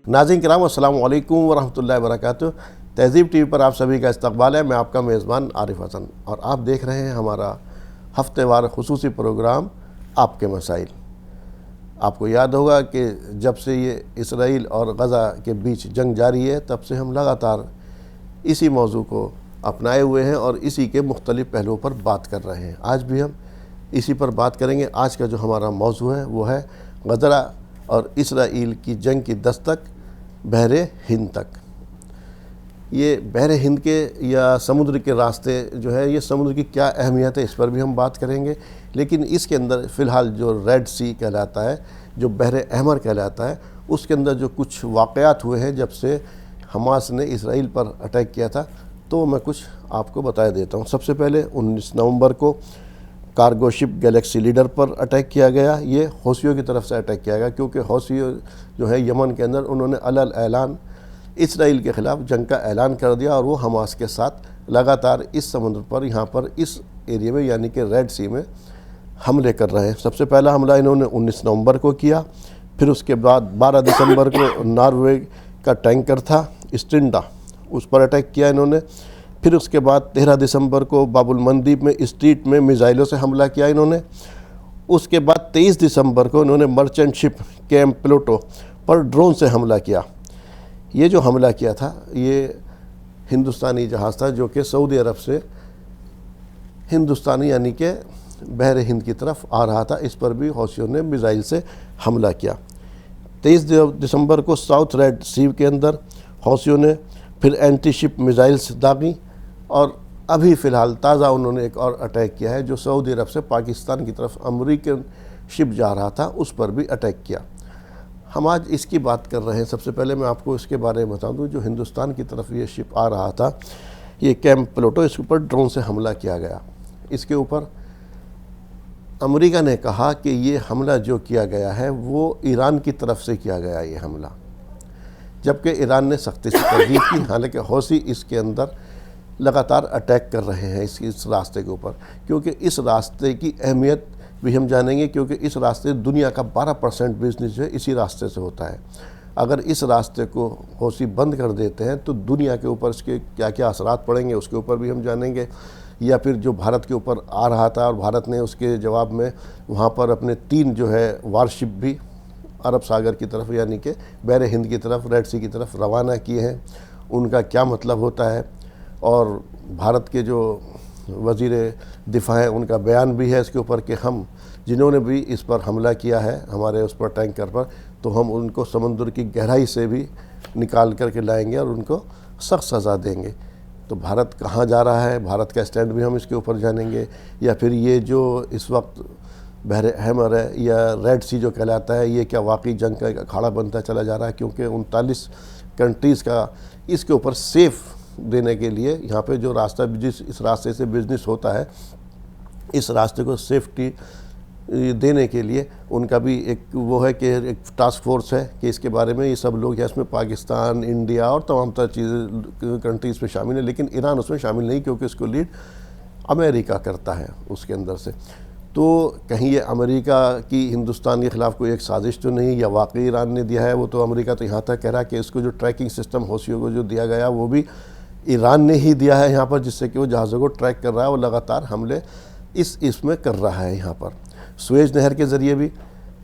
ناظرین کرام السلام علیکم ورحمۃ اللہ وبرکاتہ۔ تہذیب ٹی وی پر آپ سبھی کا استقبال ہے۔ میں آپ کا میزبان عارف حسن اور آپ دیکھ رہے ہیں ہمارا ہفتے وار خصوصی پروگرام آپ کے مسائل۔ آپ کو یاد ہوگا کہ جب سے یہ اسرائیل اور غزہ کے بیچ جنگ جاری ہے تب سے ہم لگاتار اسی موضوع کو اپنائے ہوئے ہیں اور اسی کے مختلف پہلوؤں پر بات کر رہے ہیں۔ آج بھی ہم اسی پر بات کریں گے۔ آج کا جو ہمارا موضوع ہے وہ ہے غزہ اور اسرائیل کی جنگ کی دستک بحر ہند تک۔ یہ بحر ہند کے یا سمندر کے راستے جو ہے، یہ سمندر کی کیا اہمیت ہے، اس پر بھی ہم بات کریں گے۔ لیکن اس کے اندر فی الحال جو ریڈ سی کہلاتا ہے، جو بحر احمر کہلاتا ہے، اس کے اندر جو کچھ واقعات ہوئے ہیں جب سے حماس نے اسرائیل پر اٹیک کیا تھا، تو میں کچھ آپ کو بتا دیتا ہوں۔ سب سے پہلے 19 نومبر کو کارگو شپ گلیکسی لیڈر پر اٹیک کیا گیا۔ یہ حوثیوں کی طرف سے اٹیک کیا گیا کیونکہ حوثی جو ہے یمن کے اندر، انہوں نے علل اعلان اسرائیل کے خلاف جنگ کا اعلان کر دیا اور وہ حماس کے ساتھ لگاتار اس سمندر پر، یہاں پر اس ایریے میں یعنی کہ ریڈ سی میں حملے کر رہے ہیں۔ سب سے پہلا حملہ انہوں نے 19 نومبر کو کیا، پھر اس کے بعد 12 دسمبر کو ناروے کا ٹینکر تھا اسٹنڈا، اس پر اٹیک کیا انہوں نے۔ پھر اس کے بعد 13 دسمبر کو باب المندیب میں اسٹریٹ میں میزائلوں سے حملہ کیا انہوں نے۔ اس کے بعد 23 دسمبر کو انہوں نے مرچنٹ شپ کیمپ پلوٹو پر ڈرون سے حملہ کیا۔ یہ جو حملہ کیا تھا یہ ہندوستانی جہاز تھا جو کہ سعودی عرب سے ہندوستانی یعنی کہ بحر ہند کی طرف آ رہا تھا، اس پر بھی حوثیوں نے میزائل سے حملہ کیا۔ 23 دسمبر کو ساؤتھ ریڈ سی کے اندر حوثیوں نے پھر اینٹی شپ میزائلز داغیں، اور ابھی فی الحال تازہ انہوں نے ایک اور اٹیک کیا ہے جو سعودی عرب سے پاکستان کی طرف امریکن شپ جا رہا تھا، اس پر بھی اٹیک کیا۔ ہم آج اس کی بات کر رہے ہیں۔ سب سے پہلے میں آپ کو اس کے بارے میں بتا دوں، جو ہندوستان کی طرف یہ شپ آ رہا تھا، یہ کیمپ پلوٹو، اس کے اوپر ڈرون سے حملہ کیا گیا۔ اس کے اوپر امریکہ نے کہا کہ یہ حملہ جو کیا گیا ہے وہ ایران کی طرف سے کیا گیا یہ حملہ، جبکہ ایران نے سختی سے تردید کی۔ حالانکہ حوثی اس کے اندر لگاتار اٹیک کر رہے ہیں اس راستے کے اوپر، کیونکہ اس راستے کی اہمیت بھی ہم جانیں گے، کیونکہ اس راستے دنیا کا 12% بزنس جو ہے اسی راستے سے ہوتا ہے۔ اگر اس راستے کو حوثی بند کر دیتے ہیں تو دنیا کے اوپر اس کے کیا کیا اثرات پڑیں گے، اس کے اوپر بھی ہم جانیں گے۔ یا پھر جو بھارت کے اوپر آ رہا تھا اور بھارت نے اس کے جواب میں وہاں پر اپنے 3 جو ہے وارشپ بھی عرب ساگر کی طرف یعنی کہ بحر ہند کی طرف، ریڈ سی کی طرف روانہ کیے ہیں، ان کا کیا مطلب ہوتا ہے، اور بھارت کے جو وزیر دفاع ہیں ان کا بیان بھی ہے اس کے اوپر کہ ہم جنہوں نے بھی اس پر حملہ کیا ہے ہمارے اس پر ٹینکر پر، تو ہم ان کو سمندر کی گہرائی سے بھی نکال کر کے لائیں گے اور ان کو سخت سزا دیں گے۔ تو بھارت کہاں جا رہا ہے، بھارت کا اسٹینڈ بھی ہم اس کے اوپر جانیں گے۔ یا پھر یہ جو اس وقت بحر احمر ہے یا ریڈ سی جو کہلاتا ہے، یہ کیا واقعی جنگ کا ایک اکھاڑا بنتا چلا جا رہا ہے، کیونکہ 39 کنٹریز کا اس کے اوپر سیف دینے کے لیے یہاں پہ جو راستہ اس راستے سے بزنس ہوتا ہے، اس راستے کو سیفٹی دینے کے لیے ان کا بھی ایک وہ ہے کہ ایک ٹاسک فورس ہے کہ اس کے بارے میں یہ سب لوگ، اس میں پاکستان، انڈیا اور تمام تر چیزیں کنٹریز میں شامل ہیں، لیکن ایران اس میں شامل نہیں کیونکہ اس کو لیڈ امریکہ کرتا ہے اس کے اندر سے۔ تو کہیں یہ امریکہ کی ہندوستان کے خلاف کوئی ایک سازش تو نہیں، یا واقعی ایران نے دیا ہے؟ وہ تو امریکہ تو یہاں تک کہہ رہا ہے کہ اس کو جو ٹریکنگ سسٹم حوثیوں کو جو دیا گیا وہ بھی ایران نے ہی دیا ہے یہاں پر، جس سے کہ وہ جہازوں کو ٹریک کر رہا ہے، وہ لگاتار حملے اس میں کر رہا ہے یہاں پر سویز نہر کے ذریعے بھی،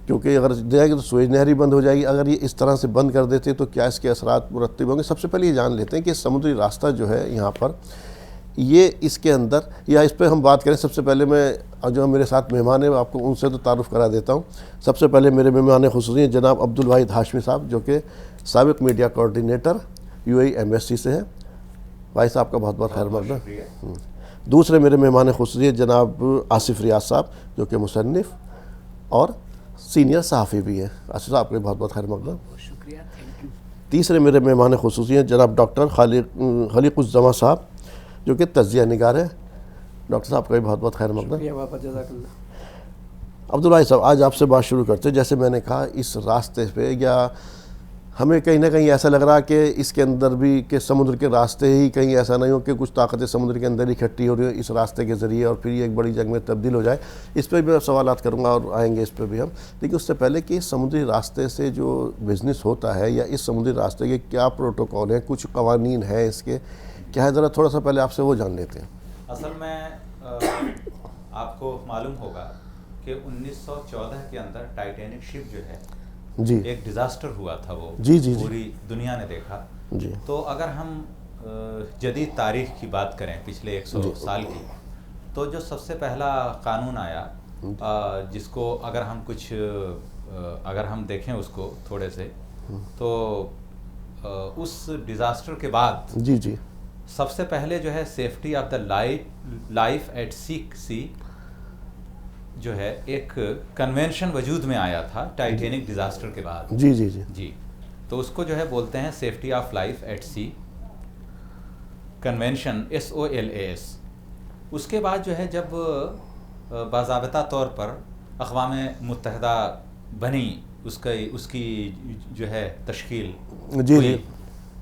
کیونکہ اگر جائے گی تو سویز نہر ہی بند ہو جائے گی۔ اگر یہ اس طرح سے بند کر دیتے تو کیا اس کے اثرات مرتب ہوں گے؟ سب سے پہلے یہ جان لیتے ہیں کہ سمندری راستہ جو ہے یہاں پر، یہ اس کے اندر، یا اس پہ ہم بات کریں، سب سے پہلے میں جو میرے ساتھ مہمان ہیں آپ کو ان سے تو تعارف کرا دیتا ہوں۔ سب سے پہلے میرے مہمان خصوصی ہیں جناب عبدالواحد ہاشمی صاحب، جو کہ سابق میڈیا کوارڈینیٹر UAE ایمبیسی سے ہیں۔ بھائی صاحب کا بہت بہت خیر مقدم۔ دوسرے میرے مہمان خصوصی ہیں جناب آصف ریاض صاحب، جو کہ مصنف اور سینئر صحافی بھی ہیں۔ آصف صاحب کا بہت بہت خیر مقدم۔ شکریہ، تھینک یو۔ تیسرے میرے مہمان خصوصی ہیں جناب ڈاکٹر خلیق الزماں صاحب، جو کہ تجزیہ نگار ہیں۔ ڈاکٹر صاحب کا بھی بہت بہت خیر مقدم۔ شکریہ، واپس جزاک اللہ۔ عبدالواحد صاحب، آج آپ سے بات شروع کرتے ہیں۔ جیسے میں نے کہا، اس راستے پہ یا ہمیں کہیں نہ کہیں ایسا لگ رہا کہ اس کے اندر بھی کہ سمندر کے راستے ہی کہیں ایسا نہیں ہو کہ کچھ طاقتیں سمندر کے اندر اکٹھی ہو رہی ہیں اس راستے کے ذریعے اور پھر یہ ایک بڑی جنگ میں تبدیل ہو جائے. اس پہ بھی میں سوالات کروں گا اور آئیں گے اس پہ بھی ہم. لیکن اس سے پہلے کہ سمندری راستے سے جو بزنس ہوتا ہے یا اس سمندری راستے کے کیا پروٹوکول ہیں, کچھ قوانین ہیں اس کے کیا ہے, ذرا تھوڑا سا پہلے آپ سے وہ جان لیتے ہیں. اصل میں آپ کو معلوم ہوگا کہ 1914 کے اندر ٹائٹینک شپ جو ہے جی ایک ڈیزاسٹر ہوا تھا, وہ جی جی پوری دنیا نے دیکھا. جی تو اگر ہم جدید تاریخ کی بات کریں پچھلے 100 سال کی, تو جو سب سے پہلا قانون آیا جس کو اگر ہم دیکھیں اس کو تھوڑے سے, تو اس ڈیزاسٹر کے بعد جی جی سب سے پہلے جو ہے safety of the life at sea جو ہے ایک کنونشن وجود میں آیا تھا ٹائٹینک ڈیزاسٹر کے بعد. جی جی جی جی تو اس کو جو ہے بولتے ہیں safety of life at sea convention, SOLAS. اس کے بعد جو ہے جب باضابطہ طور پر اقوام متحدہ بنی, اس کی جو ہے تشکیل جی ہوئی,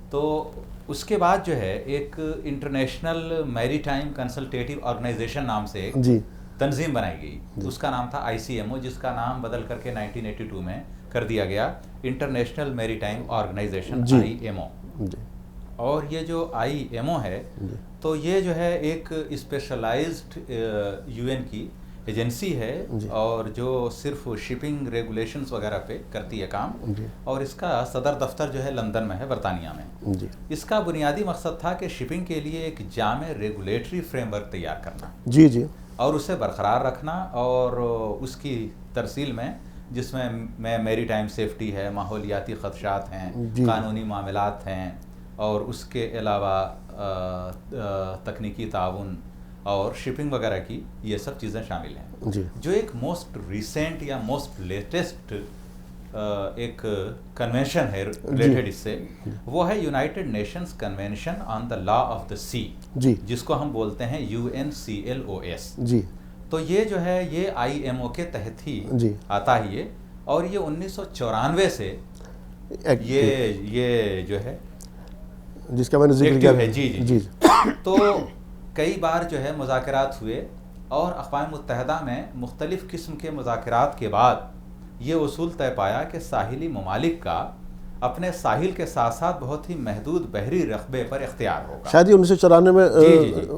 تو اس کے بعد جو ہے ایک انٹرنیشنل میری ٹائم کنسلٹیٹیو آرگنائزیشن نام سے ایک جی تنظیم بنائی گئی. اس کا نام تھا ICMO, جس کا نام بدل کر کے 1982 میں کر دیا گیا انٹرنیشنل میری ٹائم آرگنائزیشن IMO. اور یہ جو IMO ہے تو یہ جو ہے ایک اسپیشلائزڈ UN کی ایجنسی ہے اور جو صرف شپنگ ریگولیشنز وغیرہ پہ کرتی ہے کام, اور اس کا صدر دفتر جو ہے لندن میں ہے, برطانیہ میں. اس کا بنیادی مقصد تھا کہ شپنگ کے لیے ایک جامع ریگولیٹری فریم ورک تیار کرنا جی جی اور اسے برقرار رکھنا, اور اس کی ترسیل میں جس میں میری ٹائم سیفٹی ہے, ماحولیاتی خدشات ہیں, قانونی معاملات ہیں, اور اس کے علاوہ تکنیکی تعاون اور شپنگ وغیرہ کی یہ سب چیزیں شامل ہیں. جو ایک موسٹ ریسنٹ یا موسٹ لیٹسٹ ایک کنونشن ہے ریلیٹڈ اس سے, وہ ہے United Nations convention on the law of the sea, جس کو ہم بولتے ہیں UNCLOS. جی تو یہ جو ہے یہ IMO کے تحت ہی آتا ہی ہے, اور یہ 1994 سے یہ جو ہے جس کا میں نے ذکر کیا ہے. جی جی جی تو کئی بار جو ہے مذاکرات ہوئے, اور اقوام متحدہ میں مختلف قسم کے مذاکرات کے بعد یہ اصول طے پایا کہ ساحلی ممالک کا اپنے ساحل کے ساتھ ساتھ بہت ہی محدود بحری رقبے پر اختیار ہوگا. شاید 1994 میں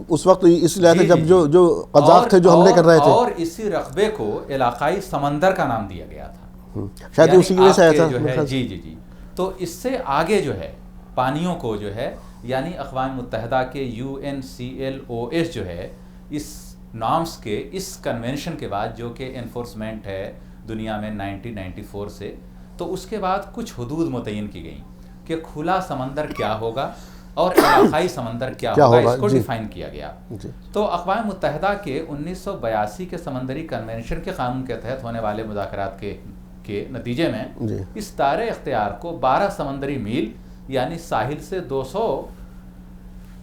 اس وقت اس لیے تھا جب جو قذاق تھے جو حملے کر رہے تھے, اور اسی رقبے کو علاقائی سمندر کا نام دیا گیا تھا, شاید اسی کی وجہ سے آیا تھا. جی جی جی تو اس سے آگے جو ہے پانیوں کو جو ہے یعنی اقوام متحدہ کے UNCLOS جو ہے اس نارمز کے اس کنونشن کے بعد جو کہ انفورسمنٹ ہے دنیا میں 1994 سے, تو اس کے بعد کچھ حدود متعین کی گئیں کہ کھلا سمندر کیا ہوگا اور علاقائی سمندر کیا ہوگا, اس کو ڈیفائن کیا گیا. تو اقوام متحدہ کے 1982 کے سمندری کنونشن کے قانون کے تحت ہونے والے مذاکرات کے نتیجے میں اس دائرۂ اختیار کو 12 سمندری میل یعنی ساحل سے 200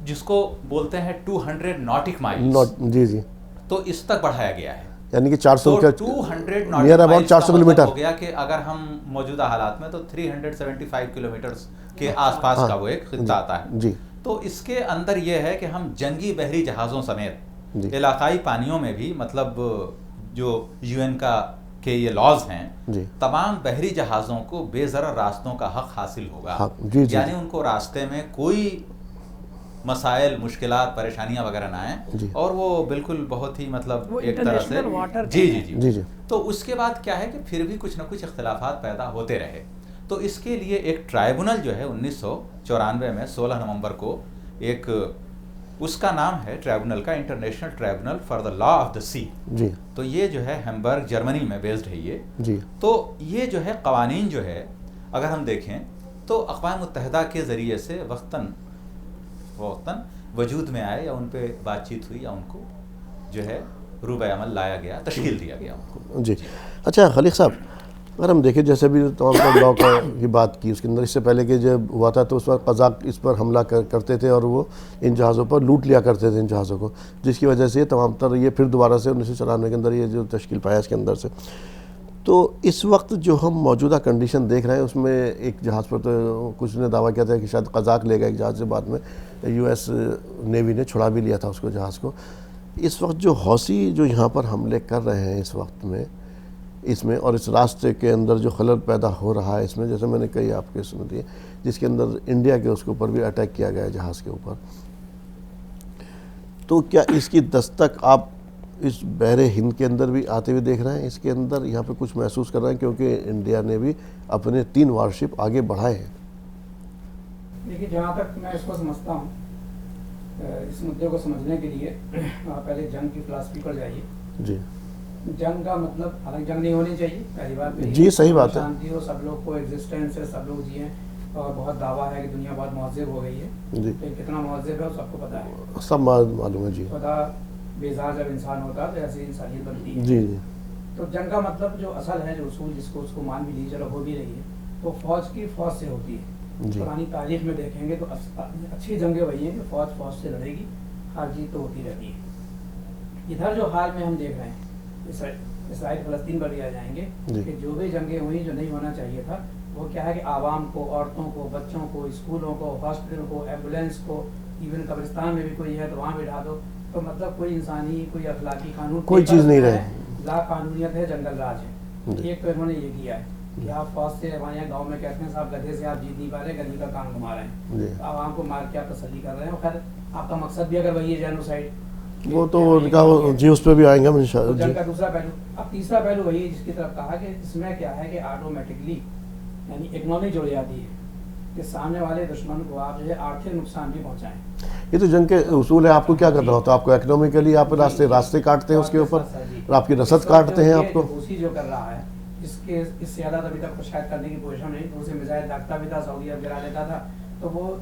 جس کو بولتے ہیں 200 ناٹک مائل, جی جی تو اس تک بڑھایا گیا ہے. یعنی کہ 400 ناٹک مائل کا مطلب ہو گیا کہ اگر ہم موجودہ حالات میں تو 375 کلومیٹر کے آس پاس کا وہ ایک خطہ آتا ہے. تو اس کے اندر یہ ہے کہ ہم جنگی بحری جہازوں سمیت علاقائی پانیوں میں بھی, مطلب جو UN کا کہ یہ لاز ہیں, تمام بحری جہازوں کو بے ضرر راستوں کا حق حاصل ہوگا. یعنی ان کو راستے میں کوئی مسائل, مشکلات, پریشانیاں وغیرہ نہ آئیں, اور وہ بالکل بہت ہی مطلب ایک طرح سے جی جی جی. تو اس کے بعد کیا ہے کہ پھر بھی کچھ نہ کچھ اختلافات پیدا ہوتے رہے. تو اس کے لیے ایک ٹرائبونل جو ہے 1994 میں 16 نومبر کو ایک, اس کا نام ہے ٹرائبونل کا international tribunal for the law of the sea. تو یہ جو ہے ہیمبرگ جرمنی میں بیسڈ ہے یہ. تو یہ جو ہے قوانین جو ہے اگر ہم دیکھیں تو اقوام متحدہ کے ذریعے سے وقتاً وجود میں آئے, یا ان پہ بات چیت ہوئی, یا ان کو جو ہے روبہ عمل لایا گیا, تشکیل دیا گیا ان کو. جی اچھا خلیق صاحب, اگر ہم دیکھیں جیسے بھی تمام لاء کی بات کی, اس کے اندر اس سے پہلے کہ جب ہوا تھا تو اس وقت قذاق اس پر حملہ کرتے تھے اور وہ ان جہازوں پر لوٹ لیا کرتے تھے ان جہازوں کو, جس کی وجہ سے تمام تر یہ پھر دوبارہ سے 1994 کے اندر یہ جو تشکیل پایا اس کے اندر سے. تو اس وقت جو ہم موجودہ کنڈیشن دیکھ رہے ہیں اس میں ایک جہاز پر تو کچھ نے دعویٰ کیا تھا کہ شاید قزاق لے گا ایک جہاز سے، بعد میں یو ایس نیوی نے چھڑا بھی لیا تھا اس کو جہاز کو. اس وقت جو حوثی جو یہاں پر حملے کر رہے ہیں اس وقت میں، اس میں اور اس راستے کے اندر جو خلل پیدا ہو رہا ہے اس میں، جیسے میں نے کئی آپ کے سن دیے جس کے اندر انڈیا کے اس کے اوپر بھی اٹیک کیا گیا ہے جہاز کے اوپر، تو کیا اس کی دستک آپ اس بحر ہند کے اندر بھی آتے ہوئے دیکھ رہے ہیں؟ اس کے اندر یہاں پہ کچھ محسوس کر رہے ہیں کیونکہ انڈیا نے بھی اپنے 3 وارشپ آگے بڑھائے ہیں. دیکھیے جہاں تک میں اس کو سمجھتا ہوں، اس مدعے کو سمجھنے کے لیے آپ پہلے جنگ کی فلسفی پر جائیے. جی. جنگ کا مطلب حالانکہ جنگ نہیں ہونی چاہیے، پہلی بات جی صحیح بات ہے، شانتی ہو، سب لوگ کو ایگزسٹنس ہے، سب لوگ جئیں، اور بہت دعویٰ ہے کہ دنیا بہت مہذب ہو گئی ہے. جی کتنا مہذب ہے وہ سب کو پتہ ہے، سب معلوم ہے. جی خدا بیزار جب انسان ہوتا ہے تو ایسی انسانیت بنتی ہے. جی جی. تو جنگ کا مطلب جو اصل ہے، جو اصول جس کو اس کو مان بھی لیجیے چلو ہو بھی رہی ہے، وہ فوج کی فوج سے ہوتی ہے. پرانی تاریخ میں دیکھیں گے تو اچھی جنگیں وہی ہیں کہ فوج سے لڑے گی، ہار جیت تو ہوتی رہتی ہے. ادھر جو حال میں ہم دیکھ رہے ہیں اسرائیل فلسطین پر بھی آ جائیں گے کہ جو بھی جنگیں ہوئی جو نہیں ہونا چاہیے تھا، وہ کیا ہے کہ عوام کو، عورتوں کو، بچوں کو، اسکولوں کو، ہاسپٹل کو، ایمبولینس کو، ایون قبرستان میں بھی کوئی ہے تو وہاں بٹھا دو. تو مطلب کوئی انسانی، کوئی اخلاقی قانون، کوئی چیز نہیں رہے. لا قانونیت ہے، جنگل راج ہے. ایک تو انہوں نے یہ کیا ہے کہ آپ فوج سے، ہمارے یہاں گاؤں میں کہتے ہیں صاحب گدھے سے آپ جیت نہیں پا رہے، گدھے کا کام گھما رہے ہیں، عوام کو مار کے آپ تسلی کر رہے ہیں. خیر آپ کا مقصد بھی اگر وہی ہے جینوسائڈ، وہ تو ان کا جی اس پہ بھی آئیں گے ہم انشاءاللہ. جنگ کا دوسرا پہلو. اب تیسرا پہلو وہی جس کی طرف کہا کہ اس میں کیا ہے کہ آٹومیٹکلی یعنی اکنامک جڑ جاتی ہے کہ سامنے والے دشمن کو آپ جو ہے آرتھک نقصان بھی پہنچائیں. یہ تو جنگ کے اصول ہے. آپ کو کیا کرنا ہوتا ہے؟ آپ کو اکنامیکلی آپ راستے کاٹتے ہیں اس کے اوپر، اور آپ کی رسد کاٹتے ہیں. آپ کو روسی جو کر رہا ہے اس سے زیادہ ابھی تک شاید کرنے کی پوزیشن نہیں. دوسرے میزائل داغتا بھی تھا، سعودی عرب گرا لیتا تھا، تو وہ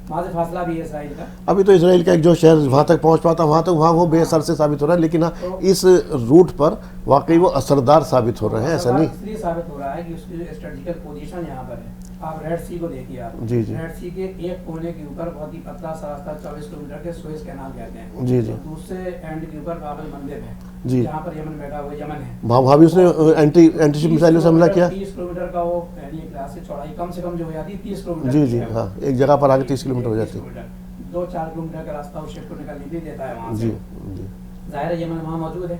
واضح فاصلہ بھی ہے اسرائیل کا. ابھی تو اسرائیل کا ایک جو شہر وہاں تک پہنچ پاتا وہاں وہ بے اثر سے ثابت ہو رہا ہے، لیکن اس روٹ پر واقعی وہ اثردار ثابت ہو رہے ہیں. ایسا نہیں اس لیے ثابت ہو رہا ہے کہ اس کی جو اسٹریٹجیکل پوزیشن یہاں پر ہے. آپ ریڈ سی کو دیکھیے، آپ ریڈ سی کے ایک کونے کے اوپر بہت ہی پتلا سا راستہ 24 کلومیٹر کے سوئز کینال کہتے ہیں. جی جی. دوسرے اینڈ کے اوپر باب المندب ہے جی، جہاں پر یمن بیٹھا ہوا یمن ہے. وہاں بھی اس نے اینٹی شپ میزائلوں سے حملہ کیا. 30 کلومیٹر کا وہ یعنی کلاس سے چوڑائی کم سے کم جو ہو جاتی ہے 30 کلومیٹر. جی جی ہاں، ایک جگہ پر آگے 30 کلومیٹر ہو جاتی ہے. 2-4 کلومیٹر کا راستہ اس شپ کو نکلنے بھی دیتا ہے وہاں سے. جی. ظاہر ہے یمن وہاں موجود ہے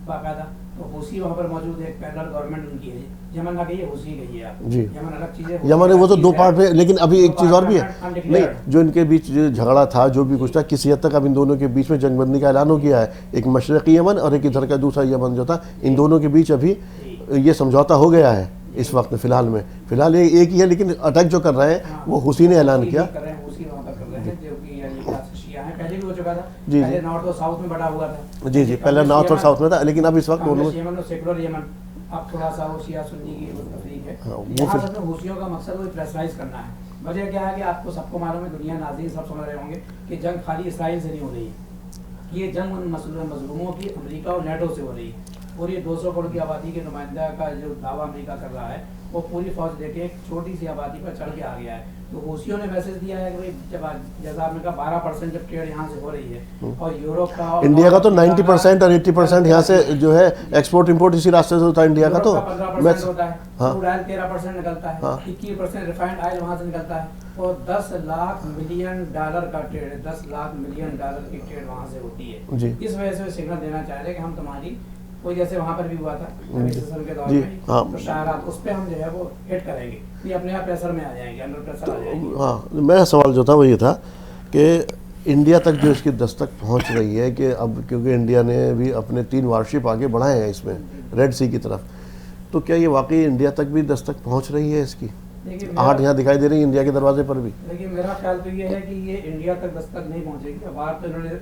باقاعدہ، تو حوثی وہاں پر موجود ہے. ایک پیرلل گورنمنٹ ان کی ہے. یمن نہ کہیے حوثی کہیے آپ. جی یمن الگ چیز ہے، یمن وہ تو 2 پارٹ میں. لیکن ابھی ایک چیز اور بھی ہے، نہیں جو ان کے بیچ جھگڑا تھا، جو بھی کچھ تھا، کسی حد تک اب ان دونوں کے بیچ میں جنگ بندی کا اعلان ہو گیا ہے. ایک مشرقی یمن اور ایک ادھر کا دوسرا یمن جو تھا، ان دونوں کے بیچ ابھی یہ سمجھوتا ہو گیا ہے اس وقت فی الحال ایک ہی ہے. لیکن اٹیک جو کر رہے ہیں وہ حوثی نے اعلان کیا. پہلے بھی ہو چکا تھا، جی پہلے نارتھ اور ساؤتھ میں بڑا ہوا تھا. جی جی پہلے نارتھ اور ساؤتھ میں تھا، لیکن اب اس وقت یمن اور سیکولر یمن اب تھوڑا سا وہ شیعہ سنی کی تفریق ہے. یہاں پر حوثیوں کا مقصد وہ پریشرائز کرنا ہے. وجہ کیا ہے کہ آپ کو سب کو معلوم ہے، دنیا ناظرین سب سمجھ رہے ہوں گے کہ جنگ خالی اسرائیل سے نہیں ہو رہی ہے. یہ جنگ ان مظلوموں کی امریکہ اور نیٹو سے ہو رہی ہے. اور یہ 200 کروڑ کی آبادی کے نمائندہ کا جو دعویٰ امریکہ کر رہا ہے، وہ پوری فوج دے کے ایک چھوٹی سی آبادی پر چڑھ کے آ گیا ہے. تو حوثیوں نے میسج دیا ہے کہ جب جیسا آپ نے کہا 12% جب ٹریڈ یہاں سے ہو رہی ہے، اور یورپ کا انڈیا کا تو 90% اور 80% یہاں سے جو ہے ایکسپورٹ امپورٹ اسی راستے سے ہوتا ہے. انڈیا کا تو 15% ہوتا ہے، کروڈ آئل 13% نکلتا ہے، 21% ریفائنڈ آئل وہاں سے نکلتا ہے، اور $10 لاکھ ملین کا ٹریڈ ہے. $10 لاکھ ملین کی ٹریڈ وہاں سے ہوتی ہے. اس وجہ سے سگنل دینا چاہ رہے کہ ہم تمہاری کوئی جیسے وہاں پر بھی ہوا تھا کے دور میں، تو شاعرات اس پہ ہم جو ہے وہ ہٹ کریں گے، یہ اپنے آپ پریشر میں آ جائیں گے، انڈر پریشر آ جائیں گے. ہاں میرا سوال جو تھا وہ یہ تھا کہ انڈیا تک جو اس کی دستک پہنچ رہی ہے کہ اب کیونکہ انڈیا نے بھی اپنے 3 وارشپ آگے بڑھائے ہیں اس میں ریڈ سی کی طرف، تو کیا یہ واقعی انڈیا تک بھی دستک پہنچ رہی ہے اس کی؟ آہٹ یہاں دکھائی دے رہی ہے انڈیا کے دروازے پر بھی. لیکن میرا خیال تو یہ ہے کہ یہ انڈیا تک دستک نہیں پہنچے گی. اب تو انہوں نے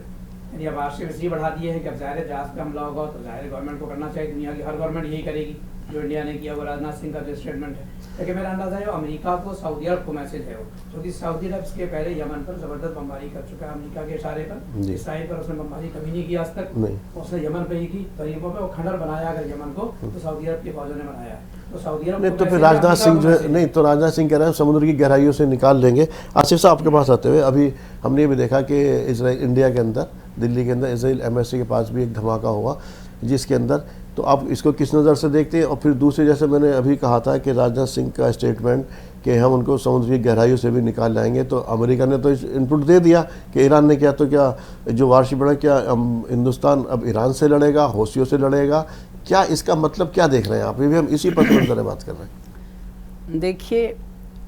یعنی اب سے وسیع بڑھا دیے ہیں کہ اب ظاہر جہاز پہ حملہ ہوگا تو ظاہر گورنمنٹ کو کرنا چاہیے. دنیا کی ہر گورنمنٹ یہی کرے گی جو انڈیا نے کیا. وہ راجناتھ سنگھ کا جو اسٹیٹمنٹ ہے، لیکن میرا اندازہ ہے امریکہ کو سعودی عرب کو میسج ہے وہ، کیونکہ سعودی عرب کے پہلے یمن پر زبردست بمباری کر چکا ہے امریکہ کے اشارے پر. اسرائیل پر اس نے بمباری کبھی نہیں کی آج تک، اس نے یمن پہ ہی کی. غریبوں پہ وہ کھنڈر بنایا اگر یمن کو تو سعودی عرب کی فوجوں نے بنایا ہے. تو سعودی عرب نہیں تو پھر راجناتھ سنگھ جو ہے، نہیں تو راجناتھ سنگھ کہہ رہے ہیں سمندر کی گہرائیوں سے نکال لیں گے. آصف صاحب آپ کے پاس آتے ہوئے ابھی ہم نے یہ بھی دیکھا کہ اسرائیل انڈیا کے اندر، دلی کے اندر اسرائیل ایمبیسی کے پاس بھی ایک دھماکہ ہوا جس کے اندر تو آپ اس کو کس نظر سے دیکھتے ہیں؟ اور پھر دوسرے جیسے میں نے ابھی کہا تھا کہ راجناتھ سنگھ کا اسٹیٹمنٹ کہ ہم ان کو سمندری گہرائیوں سے بھی نکال لائیں گے، تو امریکہ نے تو انپٹ دے دیا کہ ایران نے کیا، تو کیا جو وارشی بڑھا، کیا ہندوستان اب ایران سے لڑے گا، حوثیوں سے لڑے گا؟ کیا اس کا مطلب کیا دیکھ رہے ہیں آپ؟ بھی ہم اسی پس منظر بات کر رہے ہیں. دیکھیے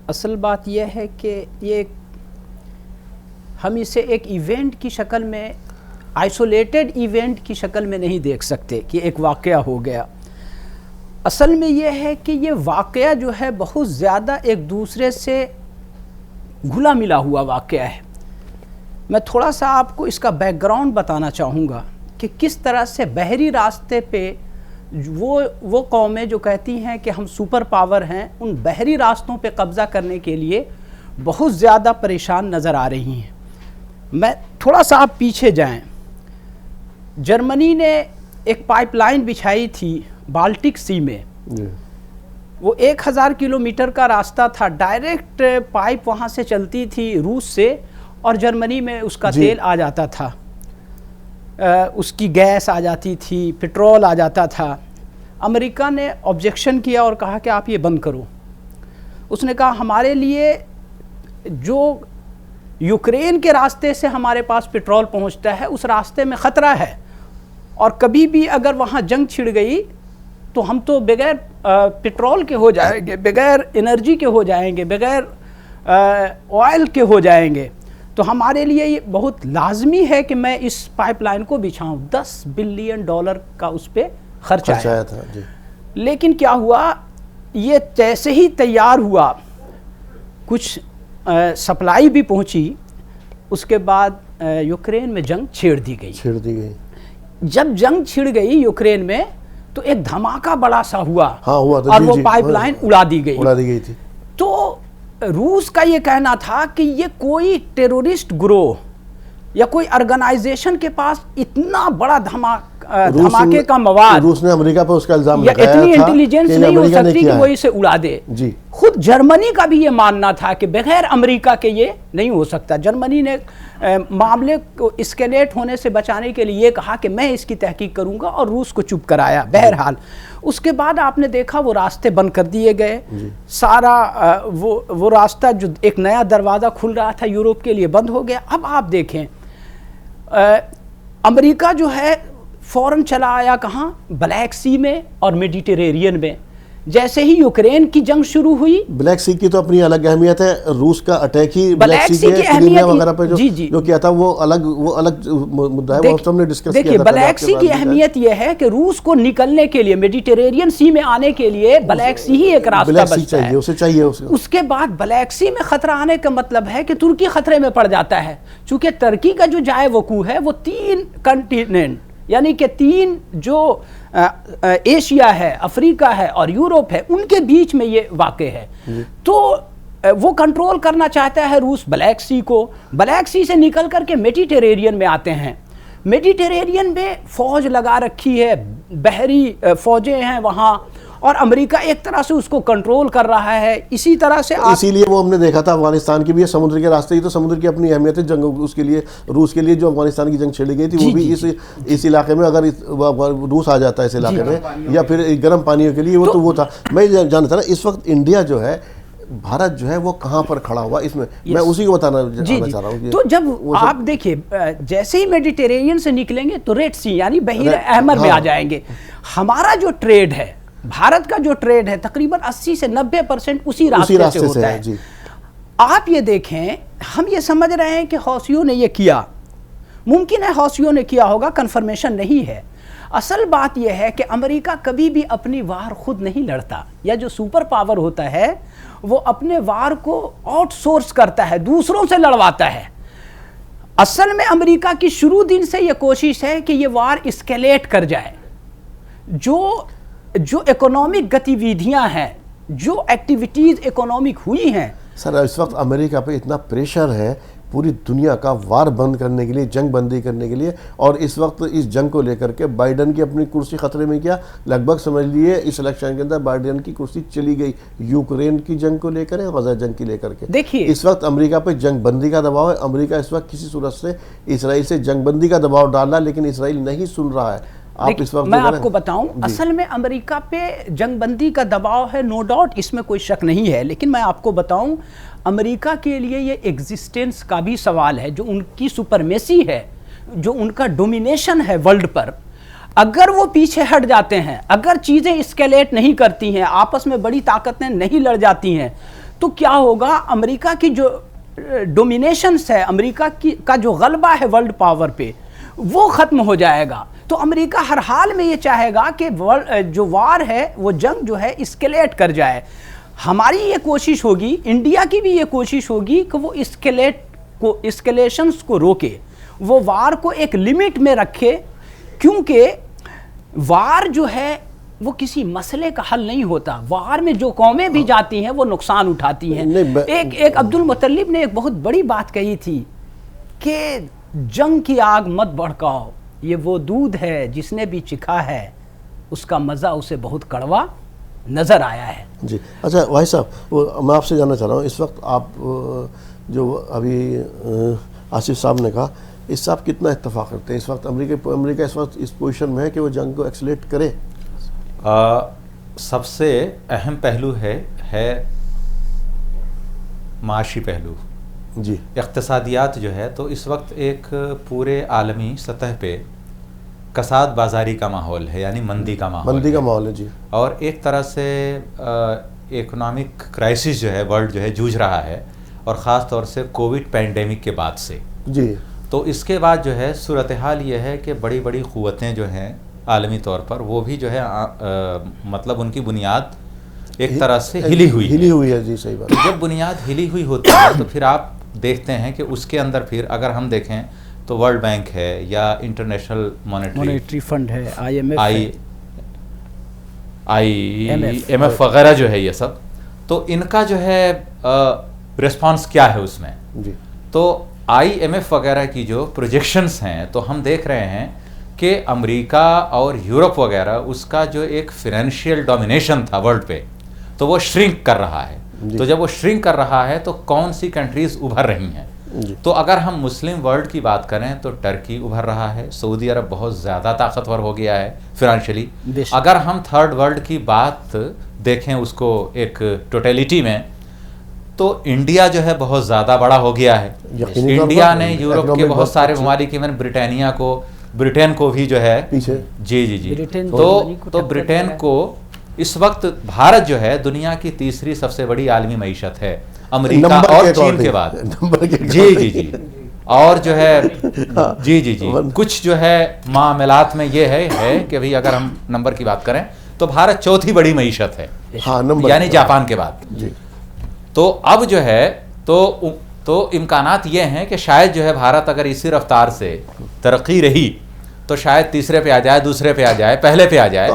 اصل بات یہ ہے کہ یہ ہم اسے ایک ایونٹ کی شکل میں، آئسولیٹڈ ایونٹ کی شکل میں نہیں دیکھ سکتے کہ ایک واقعہ ہو گیا. اصل میں یہ ہے کہ یہ واقعہ جو ہے بہت زیادہ ایک دوسرے سے گھلا ملا ہوا واقعہ ہے. میں تھوڑا سا آپ کو اس کا بیک گراؤنڈ بتانا چاہوں گا کہ کس طرح سے بحری راستے پہ وہ قومیں جو کہتی ہیں کہ ہم سپر پاور ہیں، ان بحری راستوں پہ قبضہ کرنے کے لیے بہت زیادہ پریشان نظر آ رہی ہیں. میں تھوڑا سا آپ پیچھے جائیں. جرمنی نے ایک پائپ لائن بچھائی تھی بالٹک سی میں، وہ 1000 کلومیٹر کا راستہ تھا، ڈائریکٹ پائپ وہاں سے چلتی تھی روس سے، اور جرمنی میں اس کا تیل آ جاتا تھا، اس کی گیس آ جاتی تھی، پٹرول آ جاتا تھا. امریکہ نے آبجیکشن کیا اور کہا کہ آپ یہ بند کرو. اس نے کہا ہمارے لیے جو یوکرین کے راستے سے ہمارے پاس پٹرول پہنچتا ہے اس راستے میں خطرہ ہے، اور کبھی بھی اگر وہاں جنگ چھڑ گئی تو ہم تو بغیر پٹرول کے ہو جائیں گے، بغیر انرجی کے ہو جائیں گے، بغیر آئل کے ہو جائیں گے. تو ہمارے لیے یہ بہت لازمی ہے کہ میں اس پائپ لائن کو بچھاؤں. $10 بلین کا اس پہ خرچ آیا تھا. لیکن کیا ہوا، یہ جیسے ہی تیار ہوا، کچھ سپلائی بھی پہنچی، اس کے بعد یوکرین میں جنگ چھیڑ دی گئی. جب جنگ چھڑ گئی یوکرین میں تو ایک دھماکہ بڑا سا ہوا اور وہ پائپ لائن اڑا دی گئی تھی. تو روس کا یہ کہنا تھا کہ یہ کوئی ٹیرورسٹ گروہ یا کوئی ارگنائزیشن کے پاس اتنا بڑا دھماکے کا مواد، روس نے امریکہ پر اس کا الزام لگایا تھا، اتنی انٹیلیجنس نہیں ہو سکتی کہ وہ اسے اڑا دے. خود جرمنی کا بھی یہ ماننا تھا کہ بغیر امریکہ کے یہ نہیں ہو سکتا. جرمنی نے معاملے کو اسکیلیٹ ہونے سے بچانے کے لیے یہ کہا کہ میں اس کی تحقیق کروں گا، اور روس کو چپ کرایا. بہرحال اس کے بعد آپ نے دیکھا وہ راستے بند کر دیے گئے. سارا وہ راستہ جو ایک نیا دروازہ کھل رہا تھا یورپ کے لیے بند ہو گیا. اب آپ دیکھیں امریکہ جو ہے فوراً چلا آیا کہاں؟ بلیک سی میں اور میڈیٹرینین میں. جیسے ہی یوکرین کی جنگ شروع ہوئی، بلیک سی کی تو اپنی الگ اہمیت ہے. روس کا اٹیک ہی بلیک سی کی اہمیت وغیرہ پہ جو کیا تھا وہ الگ مدعا ہے، وہ ہم نے ڈسکس کیا تھا. دیکھیے بلیک سی کی اہمیت یہ ہے کہ روس کو نکلنے کے لیے، میڈیٹرینین سی میں آنے کے لیے بلیک سی ہی ایک راستہ بچتا ہے. اسے چاہیے. اس کے بعد بلیک سی میں خطرہ آنے کا مطلب ہے کہ ترکی خطرے میں پڑ جاتا ہے، چونکہ ترکی کا جو جائے وقوع ہے وہ 3 کنٹیننٹ، یعنی کہ 3 جو ایشیا ہے، افریقہ ہے اور یورپ ہے، ان کے بیچ میں یہ واقع ہے. تو وہ کنٹرول کرنا چاہتا ہے روس بلیک سی کو. بلیک سی سے نکل کر کے میڈیٹرینین میں آتے ہیں. میڈیٹرینین میں فوج لگا رکھی ہے، بحری فوجیں ہیں وہاں، اور امریکہ ایک طرح سے اس کو کنٹرول کر رہا ہے. اسی طرح سے اسی لیے وہ ہم نے دیکھا تھا افغانستان کی بھی سمندر کے راستے ہی، تو سمندر کی اپنی اہمیت ہے. جنگ اس کے لیے، روس کے لیے جو افغانستان کی جنگ چھیڑی گئی تھی وہ بھی اس علاقے میں، اگر روس آ جاتا ہے اس علاقے میں یا پھر گرم پانیوں کے لیے، وہ تو وہ تھا. میں جانتا نا اس وقت انڈیا جو ہے، بھارت جو ہے وہ کہاں پر کھڑا ہوا اس میں، میں اسی کو بتانا چاہ رہا ہوں. تو جب آپ دیکھیں جیسے ہی میڈیٹرینین سے نکلیں گے تو ریڈ سی یعنی بحیر احمر میں آ جائیں گے. ہمارا جو ٹریڈ ہے، بھارت کا جو ٹریڈ ہے، تقریباً 80 سے 90% اسی راستے سے ہوتا ہے. آپ یہ دیکھیں، ہم یہ سمجھ رہے ہیں کہ حوثیوں نے یہ کیا، ممکن ہے حوثیوں نے کیا ہوگا، کنفرمیشن نہیں ہے. اصل بات یہ ہے کہ امریکہ کبھی بھی اپنی وار خود نہیں لڑتا، یا جو سپر پاور ہوتا ہے وہ اپنے وار کو آؤٹ سورس کرتا ہے، دوسروں سے لڑواتا ہے. اصل میں امریکہ کی شروع دن سے یہ کوشش ہے کہ یہ وار اسکیلیٹ کر جائے. جو اکنامک گتیویدھیاں ہیں، جو ایکٹیویٹیز اکنامک ہوئی ہیں. سر اس وقت امریکہ پہ اتنا پریشر ہے پوری دنیا کا وار بند کرنے کے لیے، جنگ بندی کرنے کے لیے، اور اس وقت اس جنگ کو لے کر کے بائیڈن کی اپنی کرسی خطرے میں کیا، لگ بھگ سمجھ لیے اس الیکشن کے اندر بائیڈن کی کرسی چلی گئی. یوکرین کی جنگ کو لے کر، غزہ جنگ کی لے کر کے دیکھیے اس وقت امریکہ پہ جنگ بندی کا دباؤ ہے. امریکہ اس وقت کسی صورت سے اسرائیل سے جنگ بندی کا دباؤ ڈال رہا ہے، لیکن اسرائیل نہیں سن رہا ہے. آپ اس وقت میں آپ کو بتاؤں اصل میں امریکہ پہ جنگ بندی کا دباؤ ہے، نو ڈاؤٹ، اس میں کوئی شک نہیں ہے، لیکن میں آپ کو بتاؤں امریکہ کے لیے یہ ایگزسٹنس کا بھی سوال ہے، جو ان کی سپرمیسی ہے، جو ان کا ڈومینیشن ہے ورلڈ پر، اگر وہ پیچھے ہٹ جاتے ہیں، اگر چیزیں اسکیلیٹ نہیں کرتی ہیں، آپس میں بڑی طاقتیں نہیں لڑ جاتی ہیں، تو کیا ہوگا؟ امریکہ کی جو ڈومینیشنس ہے، امریکہ کا جو غلبہ ہے ورلڈ پاور پہ، وہ ختم ہو جائے گا۔ تو امریکہ ہر حال میں یہ چاہے گا کہ جو وار ہے، وہ جنگ جو ہے اسکیلیٹ کر جائے۔ ہماری یہ کوشش ہوگی، انڈیا کی بھی یہ کوشش ہوگی کہ وہ اسکیلیشنز کو روکے، وہ وار کو ایک لمٹ میں رکھے، کیونکہ وار جو ہے وہ کسی مسئلے کا حل نہیں ہوتا۔ وار میں جو قومیں بھی جاتی ہیں وہ نقصان اٹھاتی ہیں۔ ایک عبد المطلب نے ایک بہت بڑی بات کہی تھی کہ جنگ کی آگ مت بھڑکاؤ، یہ وہ دودھ ہے جس نے بھی چکھا ہے، اس کا مزہ اسے بہت کڑوا نظر آیا ہے۔ جی اچھا بھائی صاحب، میں آپ سے جاننا چاہ رہا ہوں، اس وقت آپ جو ابھی آصف صاحب نے کہا، اس سے آپ کتنا اتفاق کرتے ہیں؟ اس وقت امریکہ اس وقت اس پوزیشن میں ہے کہ وہ جنگ کو ایکسلیٹ کرے؟ سب سے اہم پہلو ہے معاشی پہلو، جی اقتصادیات جو ہے، تو اس وقت ایک پورے عالمی سطح پہ کساد بازاری کا ماحول ہے، یعنی مندی کا ماحول ہے، جی، اور ایک طرح سے اکنامک کرائسس جو ہے ورلڈ جو ہے جوجھ رہا ہے، اور خاص طور سے کووڈ پینڈیمک کے بعد سے، جی، تو اس کے بعد جو ہے صورتحال یہ ہے کہ بڑی بڑی قوتیں جو ہیں عالمی طور پر، وہ بھی جو ہے مطلب ان کی بنیاد ایک طرح سے ہلی ہوئی ہے، جی صحیح بات۔ جب بنیاد ہلی ہوئی ہوتی ہے تو پھر آپ دیکھتے ہیں کہ اس کے اندر پھر اگر ہم دیکھیں تو ورلڈ بینک ہے یا انٹرنیشنل مانیٹری فنڈ ہے، IMF وغیرہ جو ہے، یہ سب تو ان کا جو ہے ریسپانس کیا ہے اس میں؟ جی، تو IMF وغیرہ کی جو پروجیکشنز ہیں، تو ہم دیکھ رہے ہیں کہ امریکہ اور یورپ وغیرہ، اس کا جو ایک فائنینشیل ڈومینیشن تھا ورلڈ پہ، تو وہ شرنک کر رہا ہے۔ تو جب وہ شرنک کر رہا ہے تو کون سی کنٹریز ابھر رہی ہیں؟ تو اگر ہم مسلم ورلڈ کی بات کریں تو ٹرکی ابھر رہا ہے، سعودی عرب بہت زیادہ طاقتور ہو گیا ہے فائنینشلی۔ اگر ہم تھرڈ ورلڈ کی بات دیکھیں اس کو ایک ٹوٹیلٹی میں، تو انڈیا جو ہے بہت زیادہ بڑا ہو گیا ہے۔ انڈیا نے یورپ کے بہت سارے ممالک، ایون برٹین کو بھی جو ہے، جی تو برٹین کو اس وقت بھارت جو ہے دنیا کی تیسری سب سے بڑی عالمی معیشت ہے، امریکہ اور چین کے بعد۔ جی اور جو ہے جی کچھ جو ہے معاملات میں یہ ہے کہ بھئی اگر ہم نمبر کی بات کریں تو بھارت چوتھی بڑی معیشت ہے، یعنی جاپان کے بعد۔ تو اب جو ہے تو امکانات یہ ہیں کہ شاید جو ہے بھارت اگر اسی رفتار سے ترقی رہی تو شاید تیسرے پہ آ جائے، دوسرے پہ آ جائے، پہلے پہ آ جائے۔